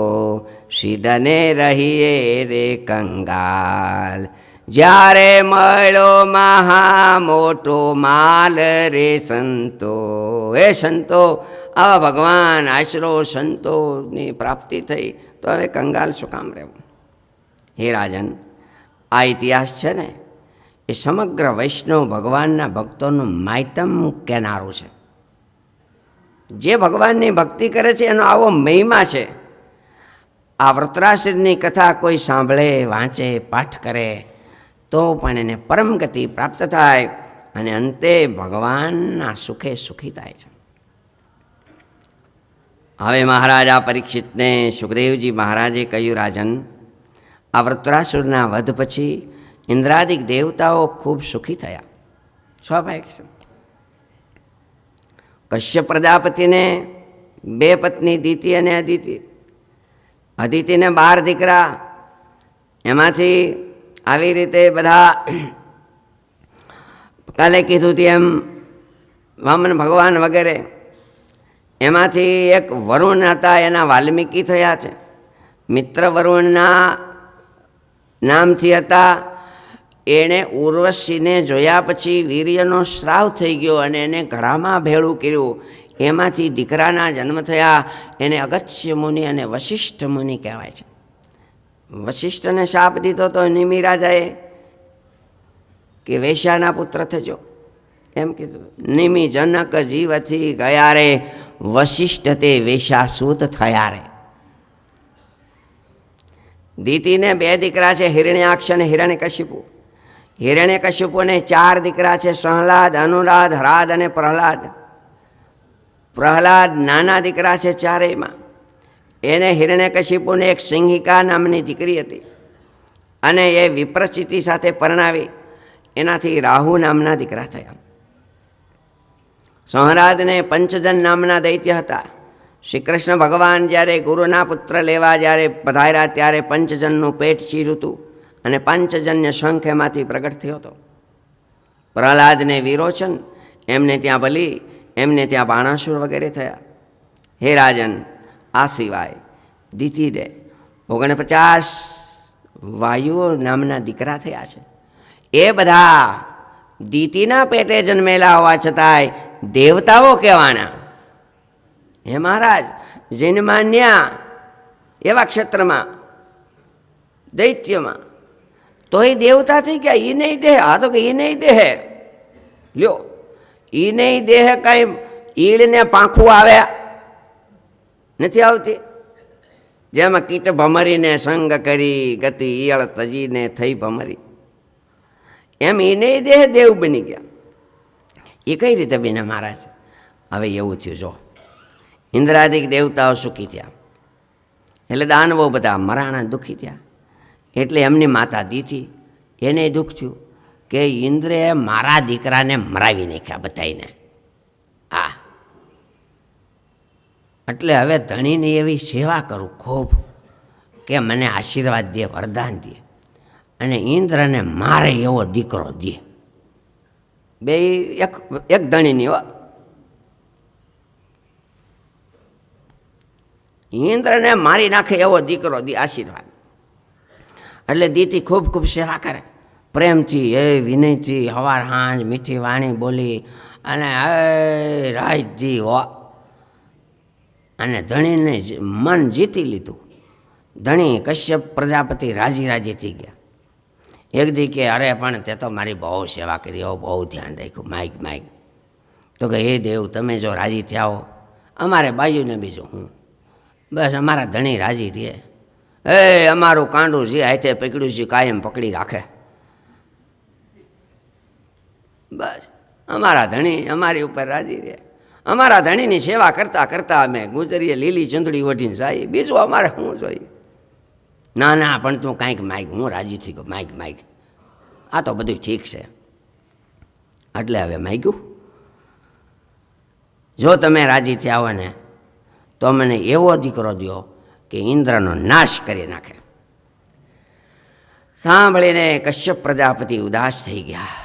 સિદ્ધને રહીએ રે કંગાલ. જ્યારે મળ્યો મહા મોટો માલ રે સંતો. એ સંતો, આવા ભગવાન આશરો સંતોની પ્રાપ્તિ થઈ તો હવે કંગાલ શું કામ રહેવું? હે રાજન, આ ઇતિહાસ છે ને એ સમગ્ર વૈષ્ણવ ભગવાનના ભક્તોનું માયતમ કહેનારું છે. જે ભગવાનની ભક્તિ કરે છે એનો આવો મહિમા છે. આ વૃત્રાસુરની કથા કોઈ સાંભળે, વાંચે, પાઠ કરે તો પણ એને પરમ ગતિ પ્રાપ્ત થાય અને અંતે ભગવાનના સુખે સુખી થાય છે. હવે મહારાજા પરીક્ષિતને સુખદેવજી મહારાજે કહ્યું, રાજન, આ વૃત્રાસુરના વધ પછી ઇન્દ્રાદિક દેવતાઓ ખૂબ સુખી થયા. સ્વાભાવિક છે. કશ્યપ પ્રજાપતિને 2 પત્ની દિતિ અને અદિતિ. અદિતિને 12 દીકરા, એમાંથી આવી રીતે બધા કાલે કીધું તેમ વામન ભગવાન વગેરે. એમાંથી એક વરુણ હતા, એના વાલ્મીકી થયા છે. મિત્ર વરુણના નામથી હતા. એણે ઉર્વશીને જોયા પછી વીર્યનો શ્રાવ થઈ ગયો અને એને ઘડામાં ભેળું કર્યું. એમાંથી દીકરાના જન્મ થયા. એને અગસ્ત્ય મુનિ અને વશિષ્ઠ મુનિ કહેવાય છે. વશિષ્ઠને શાપ દીધો તો નિમિ રાજાએ કે વેશ્યાના પુત્ર થજો એમ કીધું. નિમિ જનક જીવથી ગયા રે, વશિષ્ઠ તે વેશ્યાસૂત થયા રે. દિતિને 2 દીકરા છે, હિરણ્યાક્ષ અને હિરણ્યકશિપુ. હિરણ્યકશિપુને 4 દીકરા છે, સંહલાદ, અનુરાધ, હરાદ અને પ્રહલાદ. પ્રહલાદ નાના દીકરા છે ચારેયમાં. એને હિરણ્યકશિપુને એક સિંહિકા નામની દીકરી હતી અને એ વિપ્રચિતિ સાથે પરણાવી. એનાથી રાહુ નામના દીકરા થયા. સંહરાદને પંચજન નામના દૈત્ય હતા. શ્રી કૃષ્ણ ભગવાન જ્યારે ગુરુના પુત્ર લેવા જ્યારે પધાર્યા ત્યારે પંચજનનું પેટ ચીર્યું હતું અને પાંચજન્ય શંખ એમાંથી પ્રગટ થયો હતો. પ્રહલાદને વિરોચન, એમને ત્યાં બલિ, એમને ત્યાં બાણાસુર વગેરે થયા. હે રાજન, આ સિવાય દિતિને 49 વાયુઓ નામના દીકરા થયા છે. એ બધા દિતિના પેટે જન્મેલા હોવા છતાંય દેવતાઓ કહેવાના. હે મહારાજ, જૈનમાન્યા એવા ક્ષેત્રમાં દૈત્યમાં તો એ દેવતા થઈ ગયા. એ નહીં દેહ, આ તો કે એ નહીં દેહ લ્યો, એ નહીં દેહ. કઈ ઈળને પાંખું આવે નથી આવતી, જેમાં કીટ ભમરીને સંગ કરી ગતિ ઈયળ તજીને થઈ ભમરી, એમ એ નહીં દેહ દેવ બની ગયા. એ કઈ રીતે બને મહારાજ? હવે એવું થયું, જો ઇન્દ્રાદિક દેવતાઓ સુખી થયા એટલે દાનવો બધા મરાણા દુઃખી થયા. એટલે એમની માતા દિતિ, એને દુઃખ થયું કે ઇન્દ્રે મારા દીકરાને મરાવી નાખ્યા બધાઈને. એટલે હવે ધણીની એવી સેવા કરું ખૂબ કે મને આશીર્વાદ દે, વરદાન દે અને ઇન્દ્રને મારે એવો દીકરો દે. 2 એક ધણીની હો. ઇન્દ્રને મારી નાખે એવો દીકરો દે, આશીર્વાદ. એટલે દીતિ ખૂબ ખૂબ સેવા કરે પ્રેમથી, એ વિનયથી, હવાર હાંજ મીઠી વાણી બોલી અને રાજજી હો. અને ધણીને મન જીતી લીધું. ધણી કશ્યપ પ્રજાપતિ રાજી રાજી થઈ ગયા. એક દી કે અરે પણ તે તો મારી બહુ સેવા કરી, બહુ ધ્યાન રાખ્યું, માઇક માઇક. તો કે હે દેવ, તમે જો રાજી થયા હો, અમારે બાજુને બીજું હું, બસ અમારા ધણી રાજી રહે. અમારું કાંડું જે હાથે પકડ્યું છે કાયમ પકડી રાખે. બસ અમારા ધણી અમારી ઉપર રાજી રહે. અમારા ધણીની સેવા કરતાં કરતાં અમે ગુજરીએ લીલી ચૂંદડી ઓઢીને જાય, બીજું અમારે શું જોઈએ? ના ના, પણ તું કાંઈક માગ. હું રાજી થઈ ગયો, માગ માગ, આ તો બધું ઠીક છે. એટલે હવે માગ્યું, જો તમે રાજી થયા હોય ને તો મને એવો દીકરો દો કે ઇન્દ્રનો નાશ કરી નાખે. સાંભળીને કશ્યપ પ્રજાપતિ ઉદાસ થઈ ગયા.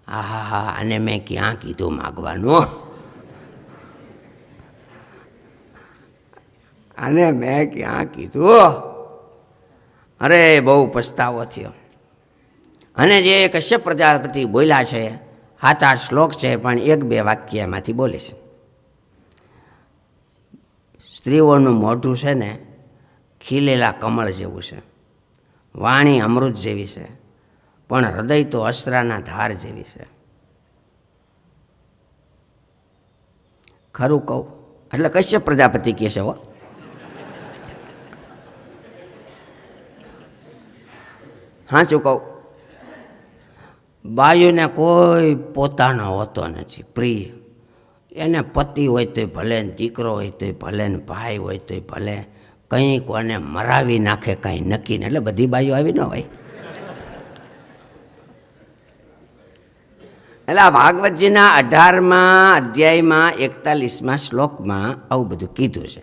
આહા, અને મેં ક્યાં કીધું માગવાનું? અને મેં ક્યાં કીધું? અરે બહુ પસ્તાવો થયો. અને જે કશ્યપ પ્રજાપતિ બોલ્યા છે 7-8 શ્લોક છે, પણ 1-2 વાક્ય એમાંથી બોલીશ. સ્ત્રીઓનું મોઢું છે ને ખીલેલા કમળ જેવું છે, વાણી અમૃત જેવી છે, પણ હૃદય તો અસ્ત્રાના ધાર જેવી છે. ખરું કહું એટલે કશ્યપ પ્રજાપતિ કહે છે. હો, સાચું કહું, બાયુને કોઈ પોતાનો હોતો નથી પ્રિય. એને પતિ હોય તોય ભલે, ને દીકરો હોય તોય ભલે, ને ભાઈ હોય તોય ભલે, કંઈ કોને મરાવી નાખે કાંઈ નક્કી ને. એટલે બધી બાઈઓ આવી ન હોય. એટલે આ ભાગવતજીના 18મા અધ્યાયમાં 41મા શ્લોકમાં આવું બધું કીધું છે.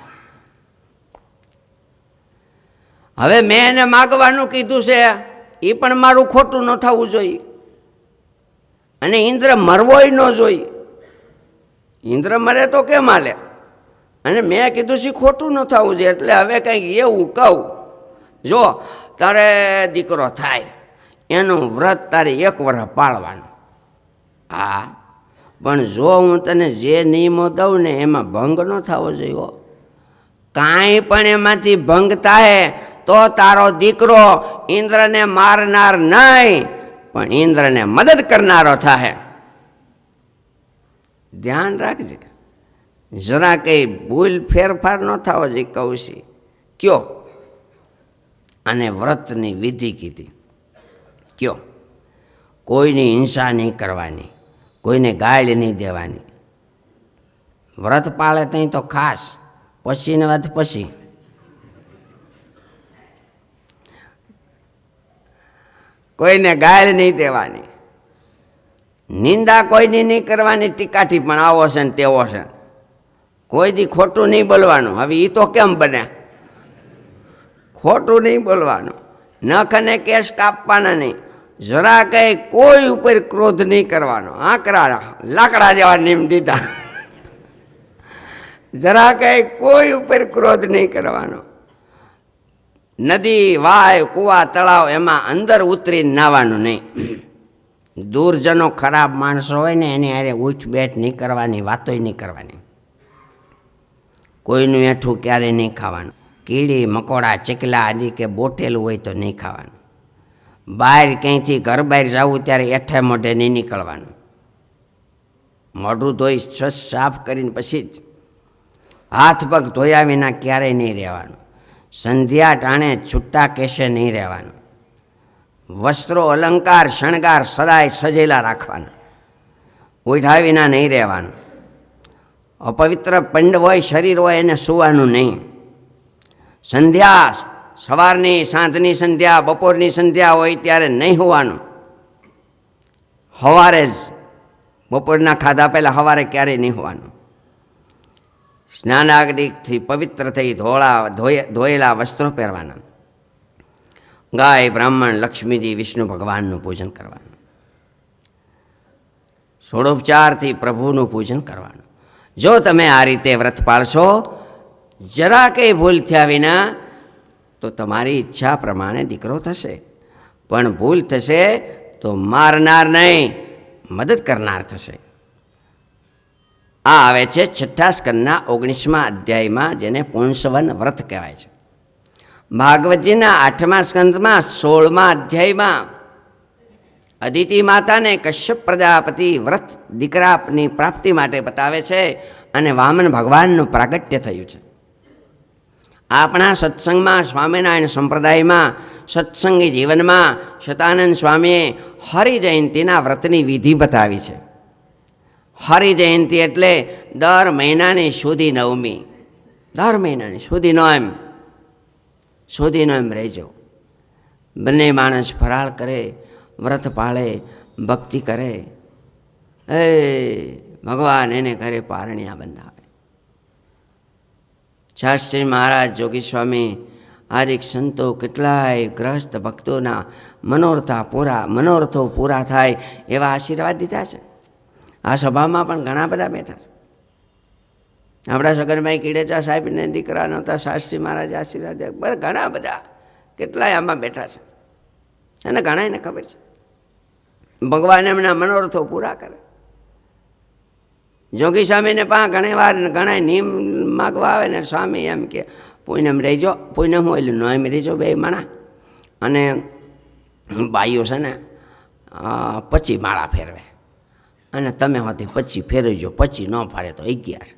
હવે મેં એને માગવાનું કીધું છે, એ પણ મારું ખોટું ન થવું જોઈએ, અને ઇન્દ્ર મરવોય ન જોઈએ. ઇન્દ્ર મરે તો કેમ હાલે? અને મેં કીધું છે ખોટું ન થવું જોઈએ. એટલે હવે કંઈક એવું કહું, જો તારે દીકરો થાય એનું વ્રત તારે 1 વર્ષ પાળવાનું. હા, પણ જો હું તને જે નિયમો દઉં ને એમાં ભંગ ન થવો જોઈએ. કાંઈ પણ એમાંથી ભંગ થાય તો તારો દીકરો ઇન્દ્રને મારનાર નહીં, પણ ઇન્દ્રને મદદ કરનારો થાય. ધ્યાન રાખજે, જરા કંઈ ભૂલ ફેરફાર ન થવો જોઈએ. કહું છું કયો? અને વ્રતની વિધિ કીધી. કયો? કોઈની હિંસા નહીં કરવાની, કોઈને ગાળ નહીં દેવાની. વ્રત પાળે ત્યાં તો ખાસ, પછીને વાત પછી. કોઈને ગાળ નહીં દેવાની, નિંદા કોઈની નહીં કરવાની, ટીકાથી પણ આવો છે ને તેવો છે. કોઈ દી ખોટું નહીં બોલવાનું. હવે એ તો કેમ બને? ખોટું નહીં બોલવાનું, નખ અને કેસ કાપવાના નહીં, જરા કંઈ કોઈ ઉપર ક્રોધ નહીં કરવાનો. આકરા લાકડા જેવા નિયમ દીધા. જરા કંઈ કોઈ ઉપર ક્રોધ નહીં કરવાનો. નદી, વાય, કૂવા, તળાવ એમાં અંદર ઉતરીને નાવાનું નહીં. દુર્જનો ખરાબ માણસો હોય ને એની હારે ઉઠ બેઠ નહીં કરવાની, વાતોય નહીં કરવાની. કોઈનું એઠું ક્યારેય નહીં ખાવાનું. કીડી, મકોડા, ચકલા આદિ કે બોટેલું હોય તો નહીં ખાવાનું. બહાર ક્યાંયથી ઘર બહાર જવું ત્યારે એઠે મોઢે નહીં નીકળવાનું. મોઢું ધોઈ સાફ કરીને પછી જ. હાથ પગ ધોયા વિના ક્યારેય નહીં રહેવાનું. સંધ્યા ટાણે છૂટા કેસે નહીં રહેવાનું. વસ્ત્રો, અલંકાર, શણગાર સદાય સજેલા રાખવાના. ઉઠ્યા વિના નહીં રહેવાનું. અપવિત્ર પંડ હોય, શરીર હોય એને સૂવાનું નહીં. સંધ્યા, સવારની, સાંજની સંધ્યા, બપોરની સંધ્યા હોય ત્યારે નહીં હોવાનું. સવારે જ, બપોરના ખાધા પહેલાં સવારે ક્યારેય નહીં હોવાનું. સ્નાનાદિકથી પવિત્ર થઈ ધોયેલા વસ્ત્રો પહેરવાના. ગાય, બ્રાહ્મણ, લક્ષ્મીજી, વિષ્ણુ ભગવાનનું પૂજન કરવાનું. ષોડોપચારથી પ્રભુનું પૂજન કરવાનું. જો તમે આ રીતે વ્રત પાળશો, જરા કંઈ ભૂલ થયા વિના, તો તમારી ઈચ્છા પ્રમાણે દીકરો થશે. પણ ભૂલ થશે તો મારનાર નહીં, મદદ કરનાર થશે. આ આવે છે 6ઠ્ઠા સ્કંદના 19મા અધ્યાયમાં, જેને પુંસવન વ્રત કહેવાય છે. ભાગવતજીના 8મા સ્કંદમાં 16મા અધ્યાયમાં અદિતિ માતાને કશ્યપ પ્રજાપતિ વ્રત દીકરાની પ્રાપ્તિ માટે બતાવે છે, અને વામન ભગવાનનું પ્રાગટ્ય થયું છે. આપણા સત્સંગમાં, સ્વામિનારાયણ સંપ્રદાયમાં, સત્સંગી જીવનમાં શતાનંદ સ્વામીએ હરિજયંતીના વ્રતની વિધિ બતાવી છે. હરિજયંતિ એટલે દર મહિનાની સુધી નવમી. દર મહિનાની સુધી નો એમ રહેજો. બંને માણસ ફરાળ કરે, વ્રત પાળે, ભક્તિ કરે, એ ભગવાન એને ઘરે પારણિયા બંધાવે. શાસ્ત્રી મહારાજ, જોગી સ્વામી, આદિક સંતો, કેટલાય ગ્રહસ્થ ભક્તોના મનોરથો પૂરા થાય એવા આશીર્વાદ દીધા છે. આ સભામાં પણ ઘણા બધા બેઠા છે. આપણા સગનભાઈ કીડેચા સાહેબને દીકરા નહોતા, શાસ્ત્રી મહારાજ આશીર્વાદ, ઘણા બધા કેટલાય આમાં બેઠા છે. અને ઘણાને ખબર છે ભગવાન એમના મનોરથો પૂરા કરે. જોગી સ્વામીને પણ ઘણી વાર ઘણા નિયમ માગવા આવે ને સ્વામી એમ કે પૂનમ રહેજો, પૂનમ હોય એટલે નોમ રહેજો બે માણા, અને બાઈઓ છે ને 25 માળા ફેરવે, અને તમે હોતી 25 ફેરવજો, 25 ન ફાડે તો 11.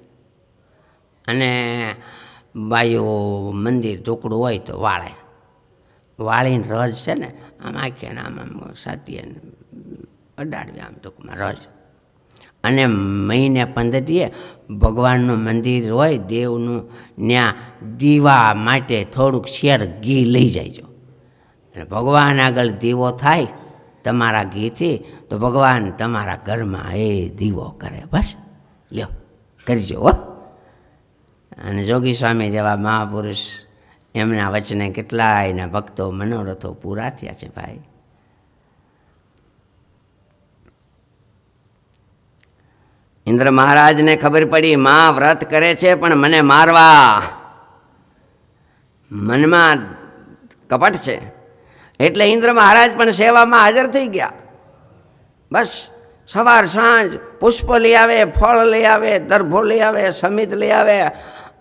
અને બાઈઓ મંદિર ઢોકળું હોય તો વાળે, વાળીને રજ છે ને આમ આખી ને આમ સાતીએ અડાડવી, આમ ટૂંકમાં રજ. અને મહિને 15 ભગવાનનું મંદિર હોય દેવનું, ત્યાં દીવા માટે થોડુંક શેર ઘી લઈ જાયજો, અને ભગવાન આગળ દીવો થાય તમારા ઘીથી તો ભગવાન તમારા ઘરમાં એ દીવો કરે. બસ લ્યો કરજો હો. અને જોગી સ્વામી જેવા મહાપુરુષ, એમના વચને કેટલાયના ભક્તો મનોરથો પૂરા થયા છે ભાઈ. ઇન્દ્ર મહારાજને ખબર પડી માં વ્રત કરે છે પણ મને મારવા, મનમાં કપટ છે, એટલે ઇન્દ્ર મહારાજ પણ સેવામાં હાજર થઈ ગયા. બસ સવાર સાંજ પુષ્પ લઈ આવે, ફળ લઈ આવે, દર્ભો લઈ આવે, સમિત લઈ આવે,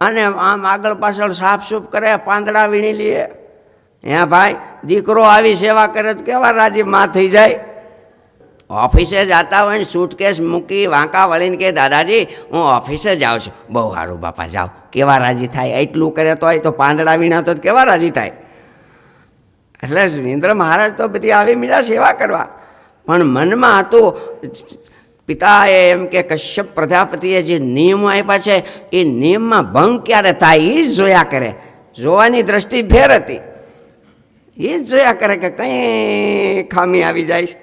અને આમ આગળ પાછળ સાફસૂફ કરે, પાંદડા વીણી લે. હે ભાઈ, દીકરો આવી સેવા કરે તો કેવા રાજી માં થઈ જાય. ઓફિસે જતા હોય ને સૂટકેસ મૂકી વાંકા વળીને કે દાદાજી હું ઓફિસે જાઉં છું. બહુ સારું બાપા જાઓ, કેવા રાજી થાય. એટલું કરે તો પાંદડા વીણા તો કેવા રાજી થાય. એટલે ઇન્દ્ર મહારાજ તો બધી આવી મીરા સેવા કરવા, પણ મનમાં હતું પિતાએ એમ કે કશ્યપ પ્રજાપતિએ જે નિયમો આપ્યા છે એ નિયમમાં ભંગ ક્યારે થાય એ જ જોયા કરે. જોવાની દ્રષ્ટિ ફેર હતી, એ જ જોયા કરે કે કંઈ ખામી આવી જાય.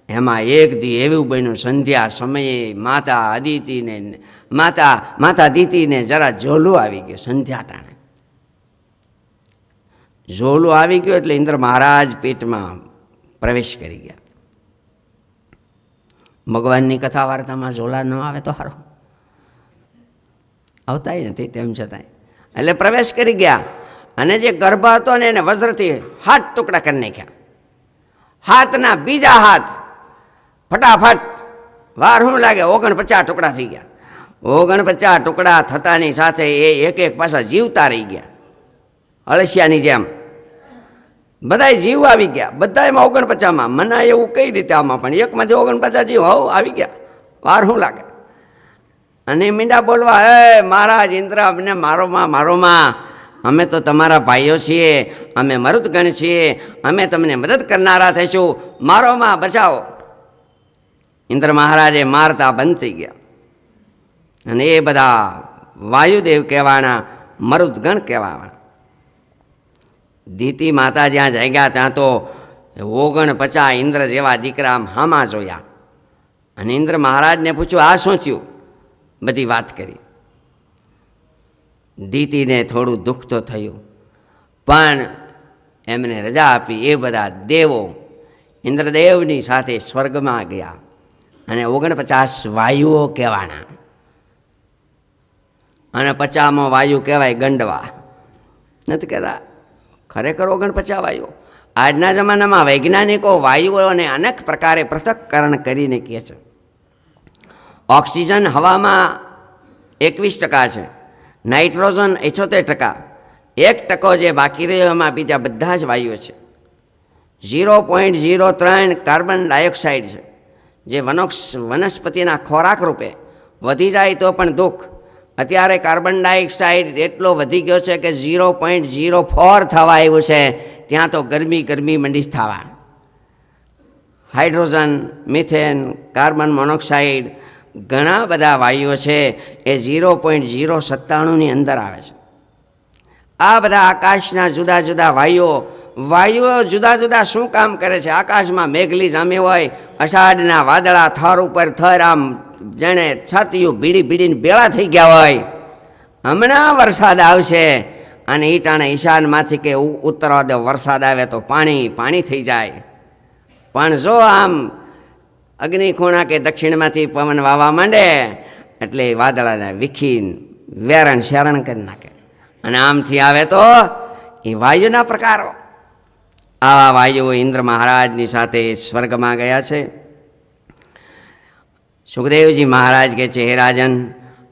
એમાં એક દી એવું બન્યું, સંધ્યા સમયે માતા અદિતિને માતા દીતીને જરા ઝોલું આવી ગયું. સંધ્યા ટાણે ઝોલું આવી ગયું એટલે ઇન્દ્ર મહારાજ પેટમાં પ્રવેશ કરી ગયા. ભગવાનની કથા વાર્તામાં ઝોલા ન આવે તો સારું, આવતાય નથી તેમ છતાંય. એટલે પ્રવેશ કરી ગયા, અને જે ગર્ભ હતો ને એને વજ્રથી 7 ટુકડા કરી નાખ્યા. હાથના બીજા હાથ ફટાફટ વાર શું લાગે 49 ટુકડા થઈ ગયા. 49 ટુકડા થતાની સાથે એ એક એક પાછા જીવતા રહી ગયા, અળસિયાની જેમ. બધા જીવ આવી ગયા, બધામાં 49માં. મના એવું કઈ રીતે આમાં, પણ એકમાંથી 49 જીવ આવી ગયા, વાર શું લાગે. અને મીંડા બોલવા, હે મહારાજ ઇન્દ્ર, અમને મારોમાં, અમે તો તમારા ભાઈઓ છીએ, અમે મરુદગણ છીએ, અમે તમને મદદ કરનારા થઈશું, મારોમાં બચાવો. ઇન્દ્ર મહારાજે મારતા બંધ થઈ ગયા, અને એ બધા વાયુદેવ કહેવાના, મરુદગણ કહેવાના. દીતી માતા જ્યાં જાગ્યા ત્યાં તો 49 ઇન્દ્ર જેવા દીકરા હામા જોયા. અને ઇન્દ્ર મહારાજને પૂછ્યું આ શું થયું, બધી વાત કરી. દીતીને થોડું દુઃખ તો થયું, પણ એમને રજા આપી. એ બધા દેવો ઇન્દ્રદેવની સાથે સ્વર્ગમાં ગયા, અને 49 વાયુઓ કહેવાના, અને 50મો વાયુ કહેવાય ગંડવા. નથી કહેતા ખરેખર 49 વાયુઓ. આજના જમાનામાં વૈજ્ઞાનિકો વાયુઓને અનેક પ્રકારે પૃથક્કરણ કરીને કહે છે. ઓક્સિજન હવામાં 21% છે, નાઇટ્રોજન 78%, 1% જે બાકી રહ્યો એમાં બીજા બધા જ વાયુઓ છે. 0.03 કાર્બન ડાયોક્સાઇડ છે, જે વનસ્પતિના ખોરાક રૂપે વધી જાય તો પણ દુઃખ. અત્યારે કાર્બન ડાયોક્સાઇડ એટલો વધી ગયો છે કે 0.04 થવા આવ્યું છે, ત્યાં તો ગરમી મંડી થવા. હાઇડ્રોજન, મિથેન, કાર્બન મોનોક્સાઇડ, ઘણા બધા વાયુઓ છે એ 0.097ની અંદર આવે છે. આ બધા આકાશના જુદા જુદા વાયુઓ જુદા જુદા શું કામ કરે છે. આકાશમાં મેઘલી જામી હોય, અષાઢના વાદળા થર ઉપર થર આમ જાણે છાતીઓ ભીડીને બેળા થઈ ગયા હોય, હમણાં વરસાદ આવશે, અને ઈટાણે ઈશાનમાંથી કે ઉત્તરવાદે વરસાદ આવે તો પાણી થઈ જાય. પણ જો આમ અગ્નિ ખૂણા કે દક્ષિણમાંથી પવન વાવા માંડે એટલે વાદળાને વિખીને વેરણ શેરણ કરી નાખે. અને આમથી આવે તો એ વાયુના પ્રકારો. આવા વાયુઓ ઇન્દ્ર મહારાજની સાથે સ્વર્ગમાં ગયા છે. સુખદેવજી મહારાજ કહે છે, હે રાજન,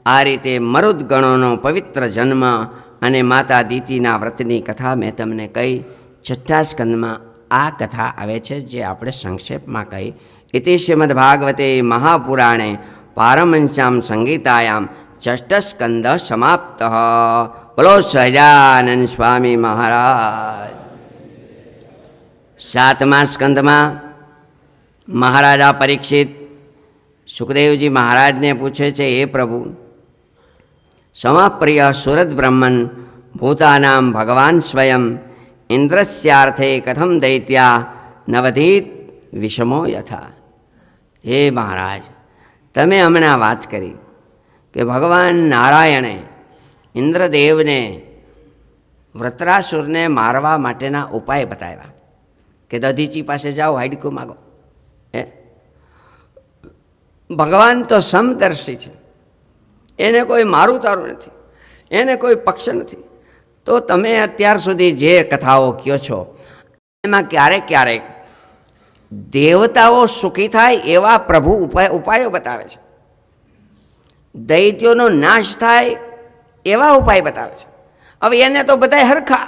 આ રીતે મરુદ ગણોનો પવિત્ર જન્મ અને માતા દીતીના વ્રતની કથા મેં તમને કહી. છઠ્ઠા સ્કંદમાં આ કથા આવે છે, જે આપણે સંક્ષેપમાં કહી. ઇતિ શ્રીમદ્ભાગવતે મહાપુરાણે પારમહંસ્યામ સંગીતાયામ ષષ્ઠસ્કંદ સમાપ્ત. બોલો સહજાનંદ સ્વામી મહારાજ. સાતમા સ્કંદમાં મહારાજા પરીક્ષિત સુખદેવજી મહારાજને પૂછે છે, હે પ્રભુ, સમાપ્રિય સુરત બ્રહ્મન ભૂતાનામ ભગવાન સ્વયં ઇન્દ્રસ્યાર્થે કથમ દૈત્યા નવધીત વિષમો યથા. હે મહારાજ, તમે હમણાં વાત કરી કે ભગવાન નારાયણે ઇન્દ્રદેવને વૃત્રાસુરને મારવા માટેના ઉપાય બતાવ્યા કે દધીચી પાસે જાઓ, હાડકું માગો. ભગવાન તો સમદર્શી છે, એને કોઈ મારું તારું નથી, એને કોઈ પક્ષ નથી. તો તમે અત્યાર સુધી જે કથાઓ કહો છો એમાં ક્યારેક ક્યારેક દેવતાઓ સુખી થાય એવા પ્રભુ ઉપાયો બતાવે છે, દૈત્યોનો નાશ થાય એવા ઉપાય બતાવે છે. હવે એને તો બધાય હરખા,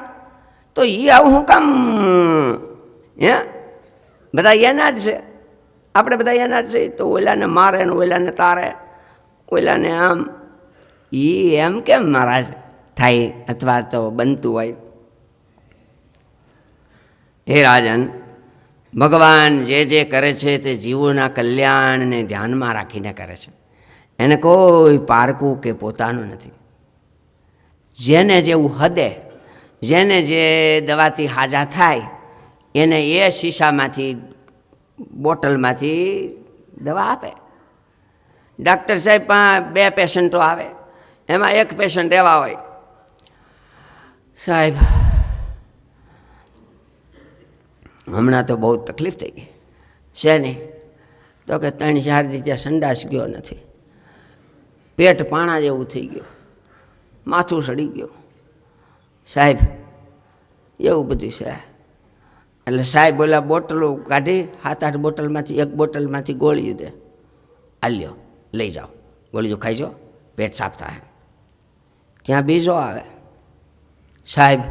તો એ આવું હું કામ? બધા એના જ છે, આપણે બધા એના જ છે. તો ઓલાને મારે ને ઓલાને તારે, ઓલાને આમ, એ એમ કેમ મહારાજ થાય અથવા તો બનતું હોય? હે રાજન, ભગવાન જે જે કરે છે તે જીવોના કલ્યાણને ધ્યાનમાં રાખીને કરે છે. એને કોઈ પારકું કે પોતાનું નથી. જેને જેવું હદે, જેને જે દવાથી હાજા થાય એને એ શીશામાંથી બોટલમાંથી દવા આપે. ડૉક્ટર સાહેબ પાસે 2 પેશન્ટો આવે, એમાં એક પેશન્ટ એવા હોય, સાહેબ હમણાં તો બહુ તકલીફ થઈ ગઈ છે નહીં, તો કે 3-4 દી ત્યાં સંડાસ ગયો નથી, પેટ પાણા જેવું થઈ ગયું, માથું સડી ગયું, સાહેબ એવું બધું છે. એટલે સાહેબ બોલા બોટલો કાઢી 7-8 બોટલમાંથી એક બોટલમાંથી ગોળીઓ દે, આલ્યો લઈ જાઓ, ગોળીઓ ખાઈ જાઓ, પેટ સાફ થાય. ત્યાં બીજો આવે, સાહેબ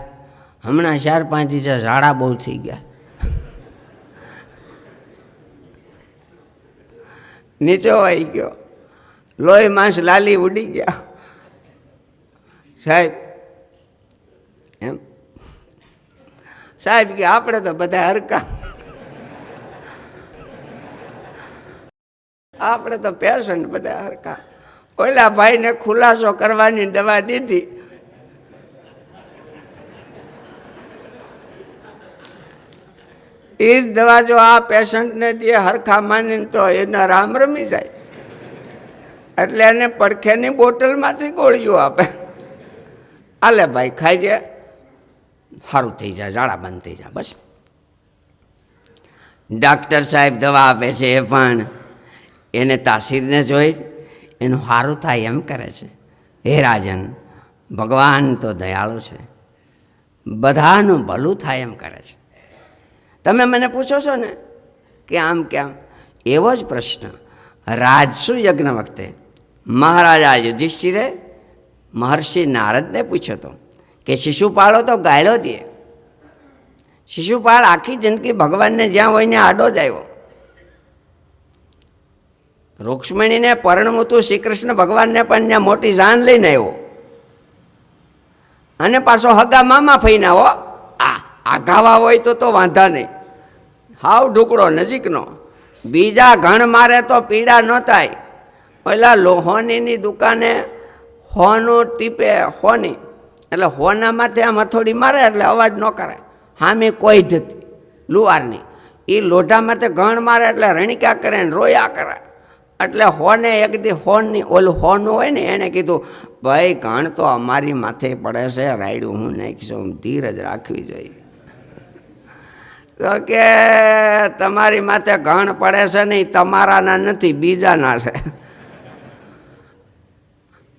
હમણાં 4-5 દિવસ ઝાડા બહુ થઈ ગયા, નીચો આવી ગયો, લોહી માંસ લાલી ઉડી ગયા, સાહેબ એમ. સાહેબ કે આપણે તો બધા હરકા, આપણે તો પેશન્ટ બધા હરકા. ઓલા ભાઈને ખુલાસો કરવાની દવા દીધી, એ જ દવા જો આ પેશન્ટને દે હરખા માનીને તો એના રામ રમી જાય. એટલે એને પડખેની બોટલમાંથી ગોળીઓ આપે, આલે ભાઈ ખાઈ જાય, સારું થઈ જાય, ઝાડા બંધ થઈ જાય, બસ. ડાક્ટર સાહેબ દવા આપે છે એ પણ એને તાસીરને જોઈ એનું સારું થાય એમ કરે છે. હે રાજન, ભગવાન તો દયાળુ છે, બધાનું ભલું થાય એમ કરે છે. તમે મને પૂછો છો ને કે આમ કેમ, એવો જ પ્રશ્ન રાજસુ યજ્ઞ વખતે મહારાજા યુધિષ્ઠિરે મહર્ષિ નારદને પૂછ્યો હતો કે શિશુપાળો તો ગાયલો દે. શિશુપાળ આખી જિંદગી ભગવાનને જ્યાં હોય ને આડો જ આવ્યો. રૂક્ષ્મણીને પરણવું શ્રી કૃષ્ણ ભગવાનને પણ ત્યાં મોટી જાન લઈને આવ્યો, અને પાછો હગા મામા ફઈને હો. આઘાવા હોય તો વાંધા નહીં, હાવ ઢુકડો નજીકનો. બીજા ઘણ મારે તો પીડા ન થાય. પેલા લોહોનીની દુકાને હોનું ટીપે, હોની એટલે હોનામાંથી આમ હથોડી મારે એટલે અવાજ ન કરે, હામે કોઈ જ લુવારની. એ લોઢામાંથી ઘણ મારે એટલે રણિકા કરે ને રોયા કરે. એટલે હોને એક દી હોનની ઓલું હોનું હોય ને એણે કીધું, ભાઈ ઘણ તો અમારી માથે પડે છે, રાયડું હું નાખીશું, ધીરજ રાખવી જોઈએ. તો કે તમારી માથે ઘણ પડે છે નહીં, તમારાના નથી, બીજાના છે.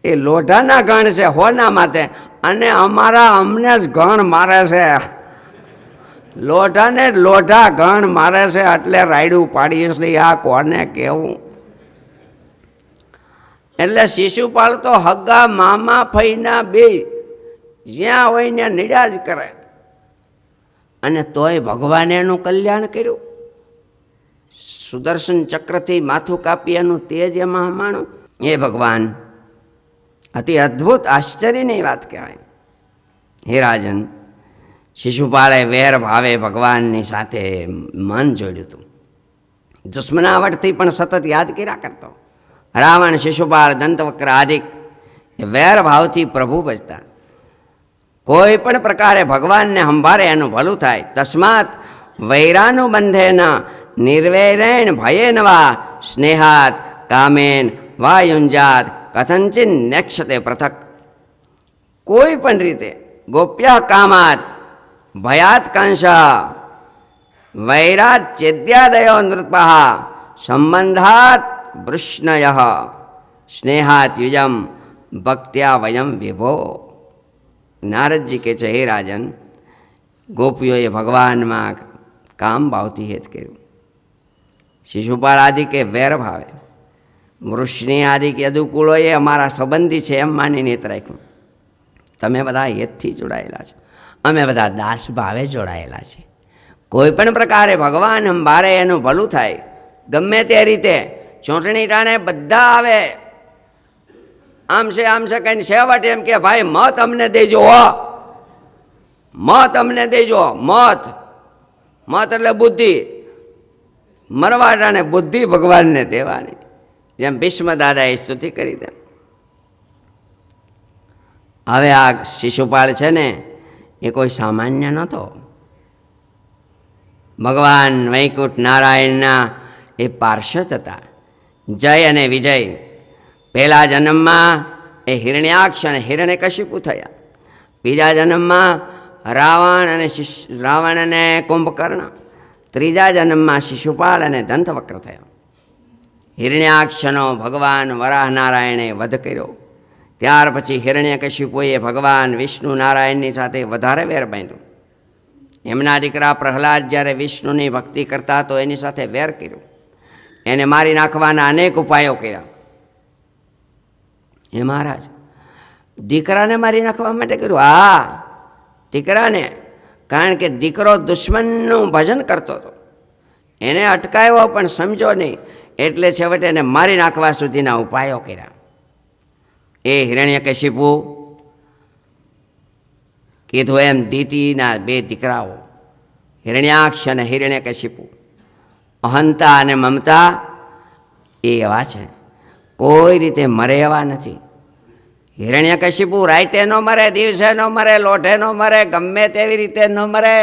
એ લોઢાના ઘણ છે હોના માથે, અને અમને જ ઘણ મારે છે. લોઢાને લોઢા ઘણ મારે છે એટલે રાયડું પાડીએ છીએ. આ કોને કહેવું? એટલે શિશુપાળ તો હગા મામા ફઈના બે જ્યાં હોય ત્યાં નીડા જ કરે, અને તોય ભગવાને એનું કલ્યાણ કર્યું. સુદર્શન ચક્રથી માથું કાપી એનું તેજ એમાં માણું. એ ભગવાન અતિ અદ્ભુત આશ્ચર્યની વાત કહેવાય. હે રાજન, શિશુપાળે વેર ભાવે ભગવાનની સાથે મન જોડ્યું હતું. દુશ્મનાવટથી પણ સતત યાદ કર્યા કરતો. રાવણ, શિશુપાળ, દંતવક્ર આદિક એ વેર ભાવથી પ્રભુ ભજતા. કોઈ પણ પ્રકારે ભગવાનને સંભાળે એનું ભલું થાય. તસ્માત વૈરાનું બંધેન નિર્વૈરેણ ભયેન વા સ્નેહાત કામેન વા યુંજાત કથંચિન નેક્ષતે પૃથક. કોઈ પણ રીતે ગોપ્ય કામાત ભયાત કાંશા વૈરાત ચેદ્યાદયો નૃપઃ સંબંધાત વૃષ્ણય સ્નેહાત યુજમ ભક્ત્યા વયમ વિભો. નારદજી કહે છે, હે રાજન, ગોપીઓએ ભગવાનમાં કામ ભાવથી હેત કર્યું. શિશુપાળ આદિ કે વેર ભાવે, વૃષ્ણિ આદિ કે યદુકુળોએ અમારા સંબંધી છે એમ માનીને હેત રાખ્યું. તમે બધા હેતથી જોડાયેલા છો, અમે બધા દાસ ભાવે જોડાયેલા છે. કોઈ પણ પ્રકારે ભગવાન અંબારે એનું ભલું થાય. ગમે તે રીતે ચૂંટણી ટાણે બધા આવે, આમ છે કહીને છેવટે એમ કે ભાઈ મત અમને દેજો, મત અમને દેજો. મત મત એટલે બુદ્ધિ. મરવા ટાણે બુદ્ધિ ભગવાનને દેવાની, જેમ ભીષ્મ દાદાએ સ્તુતિ કરી તેમ. હવે આ શિશુપાળ છે ને એ કોઈ સામાન્ય નહોતો. ભગવાન વૈકુંઠ નારાયણના એ પાર્ષદ હતા. જય અને વિજય પહેલા જન્મમાં એ હિરણ્યાક્ષ અને હિરણ્યકશિપુ થયા. બીજા જન્મમાં રાવણ અને કુંભકર્ણ. ત્રીજા જન્મમાં શિશુપાળ અને દંતવક્ર થયા. હિરણ્યાક્ષનો ભગવાન વરાહનારાયણે વધ કર્યો. ત્યાર પછી હિરણ્યકશિપુએ ભગવાન વિષ્ણુ નારાયણની સાથે વધારે વેર બાંધ્યું. એમના દીકરા પ્રહલાદ જ્યારે વિષ્ણુની ભક્તિ કરતા તો એની સાથે વેર કર્યું. એને મારી નાખવાના અનેક ઉપાયો કર્યા. એ મહારાજ, દીકરાને મારી નાખવા માટે કર્યું? હા, દીકરાને. કારણ કે દીકરો દુશ્મનનું ભજન કરતો હતો, એને અટકાવ્યો પણ સમજો નહીં, એટલે છેવટે એને મારી નાખવા સુધીના ઉપાયો કર્યા. એ હિરણ્યકશિપુ કીધું એમ દીતિના બે દીકરાઓ હિરણ્યાક્ષ અને હિરણ્યકશિપુ, અહંતા અને મમતા એ એવા છે, કોઈ રીતે મરે એવા નથી. હિરણ્યકશિપુ રાતે ન મરે, દિવસે ન મરે, લોઢે ન મરે, ગમે તેવી રીતે ન મરે.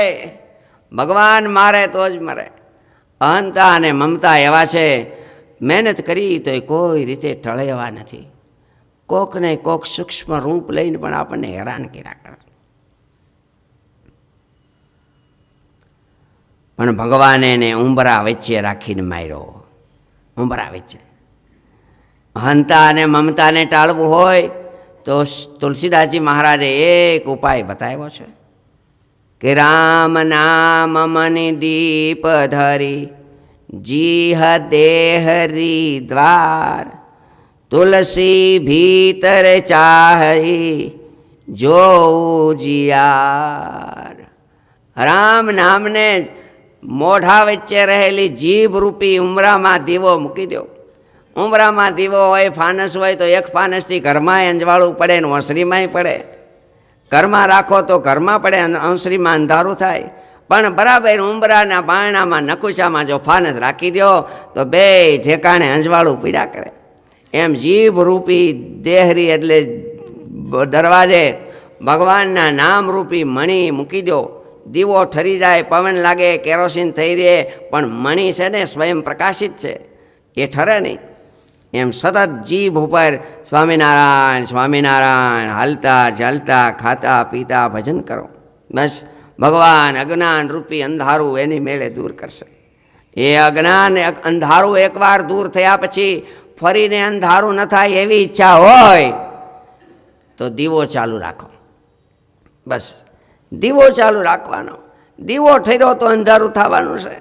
ભગવાન મારે તો જ મરે. અહંતા અને મમતા એવા છે, મહેનત કરી તો કોઈ રીતે ટળે એવા નથી. કોકને કોક સૂક્ષ્મ રૂપ લઈને પણ આપણને હેરાન કર્યા કરે. પણ ભગવાને એને ઉંબરા વચ્ચે રાખીને માર્યો. ઉંબરા વચ્ચે. અહંતા અને મમતાને ટાળવું હોય તો તુલસીદાસજી મહારાજે એક ઉપાય બતાવ્યો છે કે રામ નામ મની દીપ ધરી જીહ દેહરી દ્વાર તુલસી ભીતર ચાહી જો જીયાર. રામ નામને મોઢા વચ્ચે રહેલી જીભ રૂપી ઉમરામાં દીવો મૂકી દો. ઉમરામાં દીવો હોય, ફાનસ હોય તો એક ફાનસથી ઘરમાં અંજવાળું પડે ને ઓસરીમાંય પડે. ઘરમાં રાખો તો ઘરમાં પડે, ઓસરીમાં અંધારું થાય. પણ બરાબર ઉંબરાના બારણામાં નકુશામાં જો ફાનસ રાખી દો તો બે ઠેકાણે અંજવાળું પીડા કરે. એમ જીભ રૂપી દેહરી એટલે દરવાજે ભગવાનના નામ રૂપી મણી મૂકી દો. દીવો ઠરી જાય, પવન લાગે, કેરોસીન થઈ રહે, પણ મણી છે ને સ્વયં પ્રકાશિત છે, એ ઠરે નહીં. એમ સતત જીભ ઉપર સ્વામિનારાયણ સ્વામિનારાયણ હાલતા ચાલતા ખાતા પીતા ભજન કરો. બસ ભગવાન અજ્ઞાન રૂપી અંધારું એની મેળે દૂર કરશે. એ અજ્ઞાન અંધારું એકવાર દૂર થયા પછી ફરીને અંધારું ન થાય એવી ઈચ્છા હોય તો દીવો ચાલુ રાખો. બસ દીવો ચાલુ રાખવાનો. દીવો ઠર્યો તો અંધારું થવાનું છે.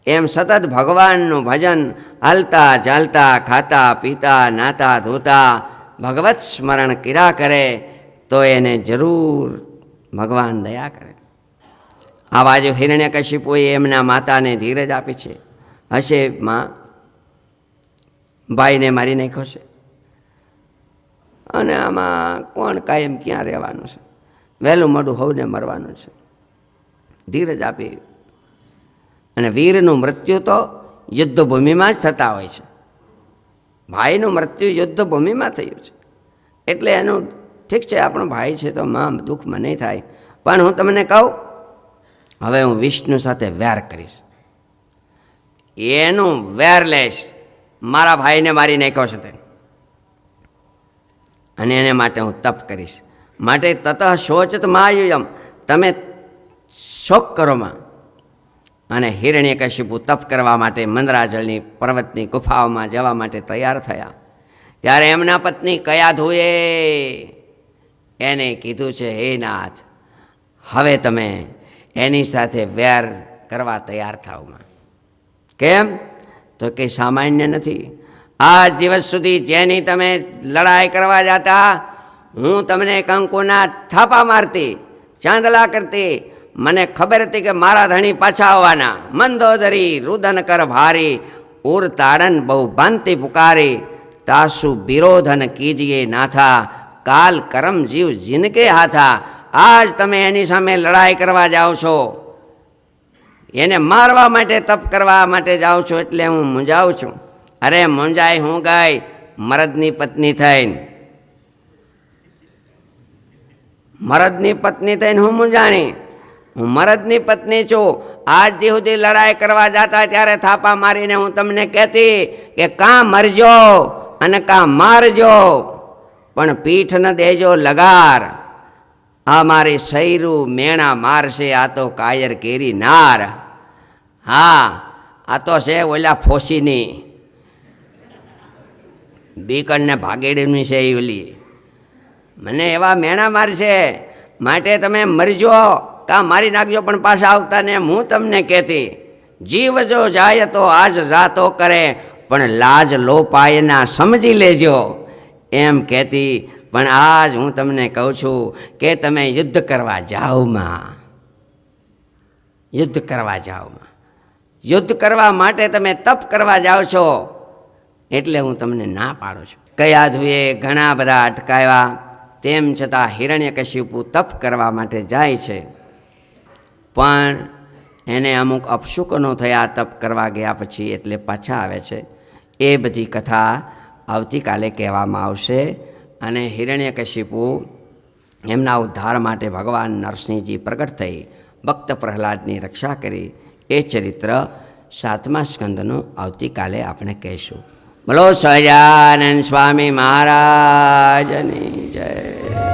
એમ સતત ભગવાનનું ભજન હાલતા ચાલતા ખાતા પીતા નાતા ધોતા ભગવત સ્મરણ કર્યા કરે તો એને જરૂર ભગવાન દયા કરે. આ બાજુ હિરણ્યકશિપુએ એમના માતાને ધીરજ આપી છે. હશે માં, ભાઈને મારી નાખ્યો છે અને આમાં કોણ કાયમ ક્યાં રહેવાનું છે, વહેલું મોડું હોવને મરવાનું છે. ધીરજ આપી. અને વીરનું મૃત્યુ તો યુદ્ધભૂમિમાં જ થતા હોય છે. ભાઈનું મૃત્યુ યુદ્ધભૂમિમાં થયું છે એટલે એનું ઠીક છે, આપણો ભાઈ છે તો માં દુઃખમાં નહીં થાય. પણ હું તમને કહું, હવે હું વિષ્ણુ સાથે વેર કરીશ, એનું વેર લઈશ. મારા ભાઈને મારી નાખ્યો છે તે, અને એને માટે હું તપ કરીશ. માટે તત શોચત માયુયમ, તમે શોક કરો માં. અને હિરણ્યકશિપુ તપ કરવા માટે મંદરાજળની પર્વતની ગુફાઓમાં જવા માટે તૈયાર થયા. ત્યારે એમના પત્ની કયાધુએ એને કીધું છે, હે નાથ, હવે તમે એની સાથે વેર કરવા તૈયાર થાવમાં. કેમ? તો કંઈ સામાન્ય નથી. આજ દિવસ સુધી જેની તમે લડાઈ કરવા જતા, હું તમને કંકુના થાપા મારતી, ચાંદલા કરતી. મને ખબર હતી કે મારા ધણી પાછા આવવાના. મંદોદરી રુદન કર ભારી, ઉર તાડન બહુ ભાંતિ પુકારી. તાસુ વિરોધન કીજીએ નાથા, કાલ કરમ જીવ જીનકે હાથા. આજ તમે એની સામે લડાઈ કરવા જાઓ છો, એને મારવા માટે તપ કરવા માટે જાઓ છો, એટલે હું મૂંઝાઉં છું. અરે મૂંઝાય હું ગઈ, મરદની પત્ની થઈને, મરદની પત્ની થઈને હું મૂંઝાણી. હું મરદની પત્ની છું. આજ સુધી લડાઈ કરવા જતા ત્યારે થાપા મારીને હું તમને કહેતી કે કાં મરજો અને કાં મારજો, પણ પીઠ ન દેજો લગાર. આ મારી સૈરું મેણા મારશે, આ તો કાયર કેરી નાર. હા, આ તો છે ઓલા ફોસીની બીકણને ભાગેડીની છે એ ઓલી. મને એવા મેણા મારશે, માટે તમે મરજો કાં મારી નાખજો, પણ પાછા આવતા ને. હું તમને કહેતી, જીવ જો જાય તો આજ જાતો કરે, પણ લાજ લો પાયના સમજી લેજો, એમ કહેતી. પણ આજ હું તમને કહું છું કે તમે યુદ્ધ કરવા જાઓમાં, યુદ્ધ કરવા જાઓમાં, યુદ્ધ કરવા માટે તમે તપ કરવા જાઓ છો, એટલે હું તમને ના પાડું છું. કયાધુએ ઘણા બધા અટકાવ્યા, તેમ છતાં હિરણ્યકશિપુ તપ કરવા માટે જાય છે. પણ એને અમુક અપશુકનો થયા તપ કરવા ગયા પછી, એટલે પાછા આવે છે. એ બધી કથા આવતીકાલે કહેવામાં આવશે. અને હિરણ્યકશિપુ એમના ઉદ્ધાર માટે ભગવાન નરસિંહજી પ્રગટ થઈ ભક્ત પ્રહલાદની રક્ષા કરી. એ ચરિત્ર 7મા સ્કંદનું આવતીકાલે આપણે કહીશું. બોલો સહજાનંદ સ્વામી મહારાજની જય.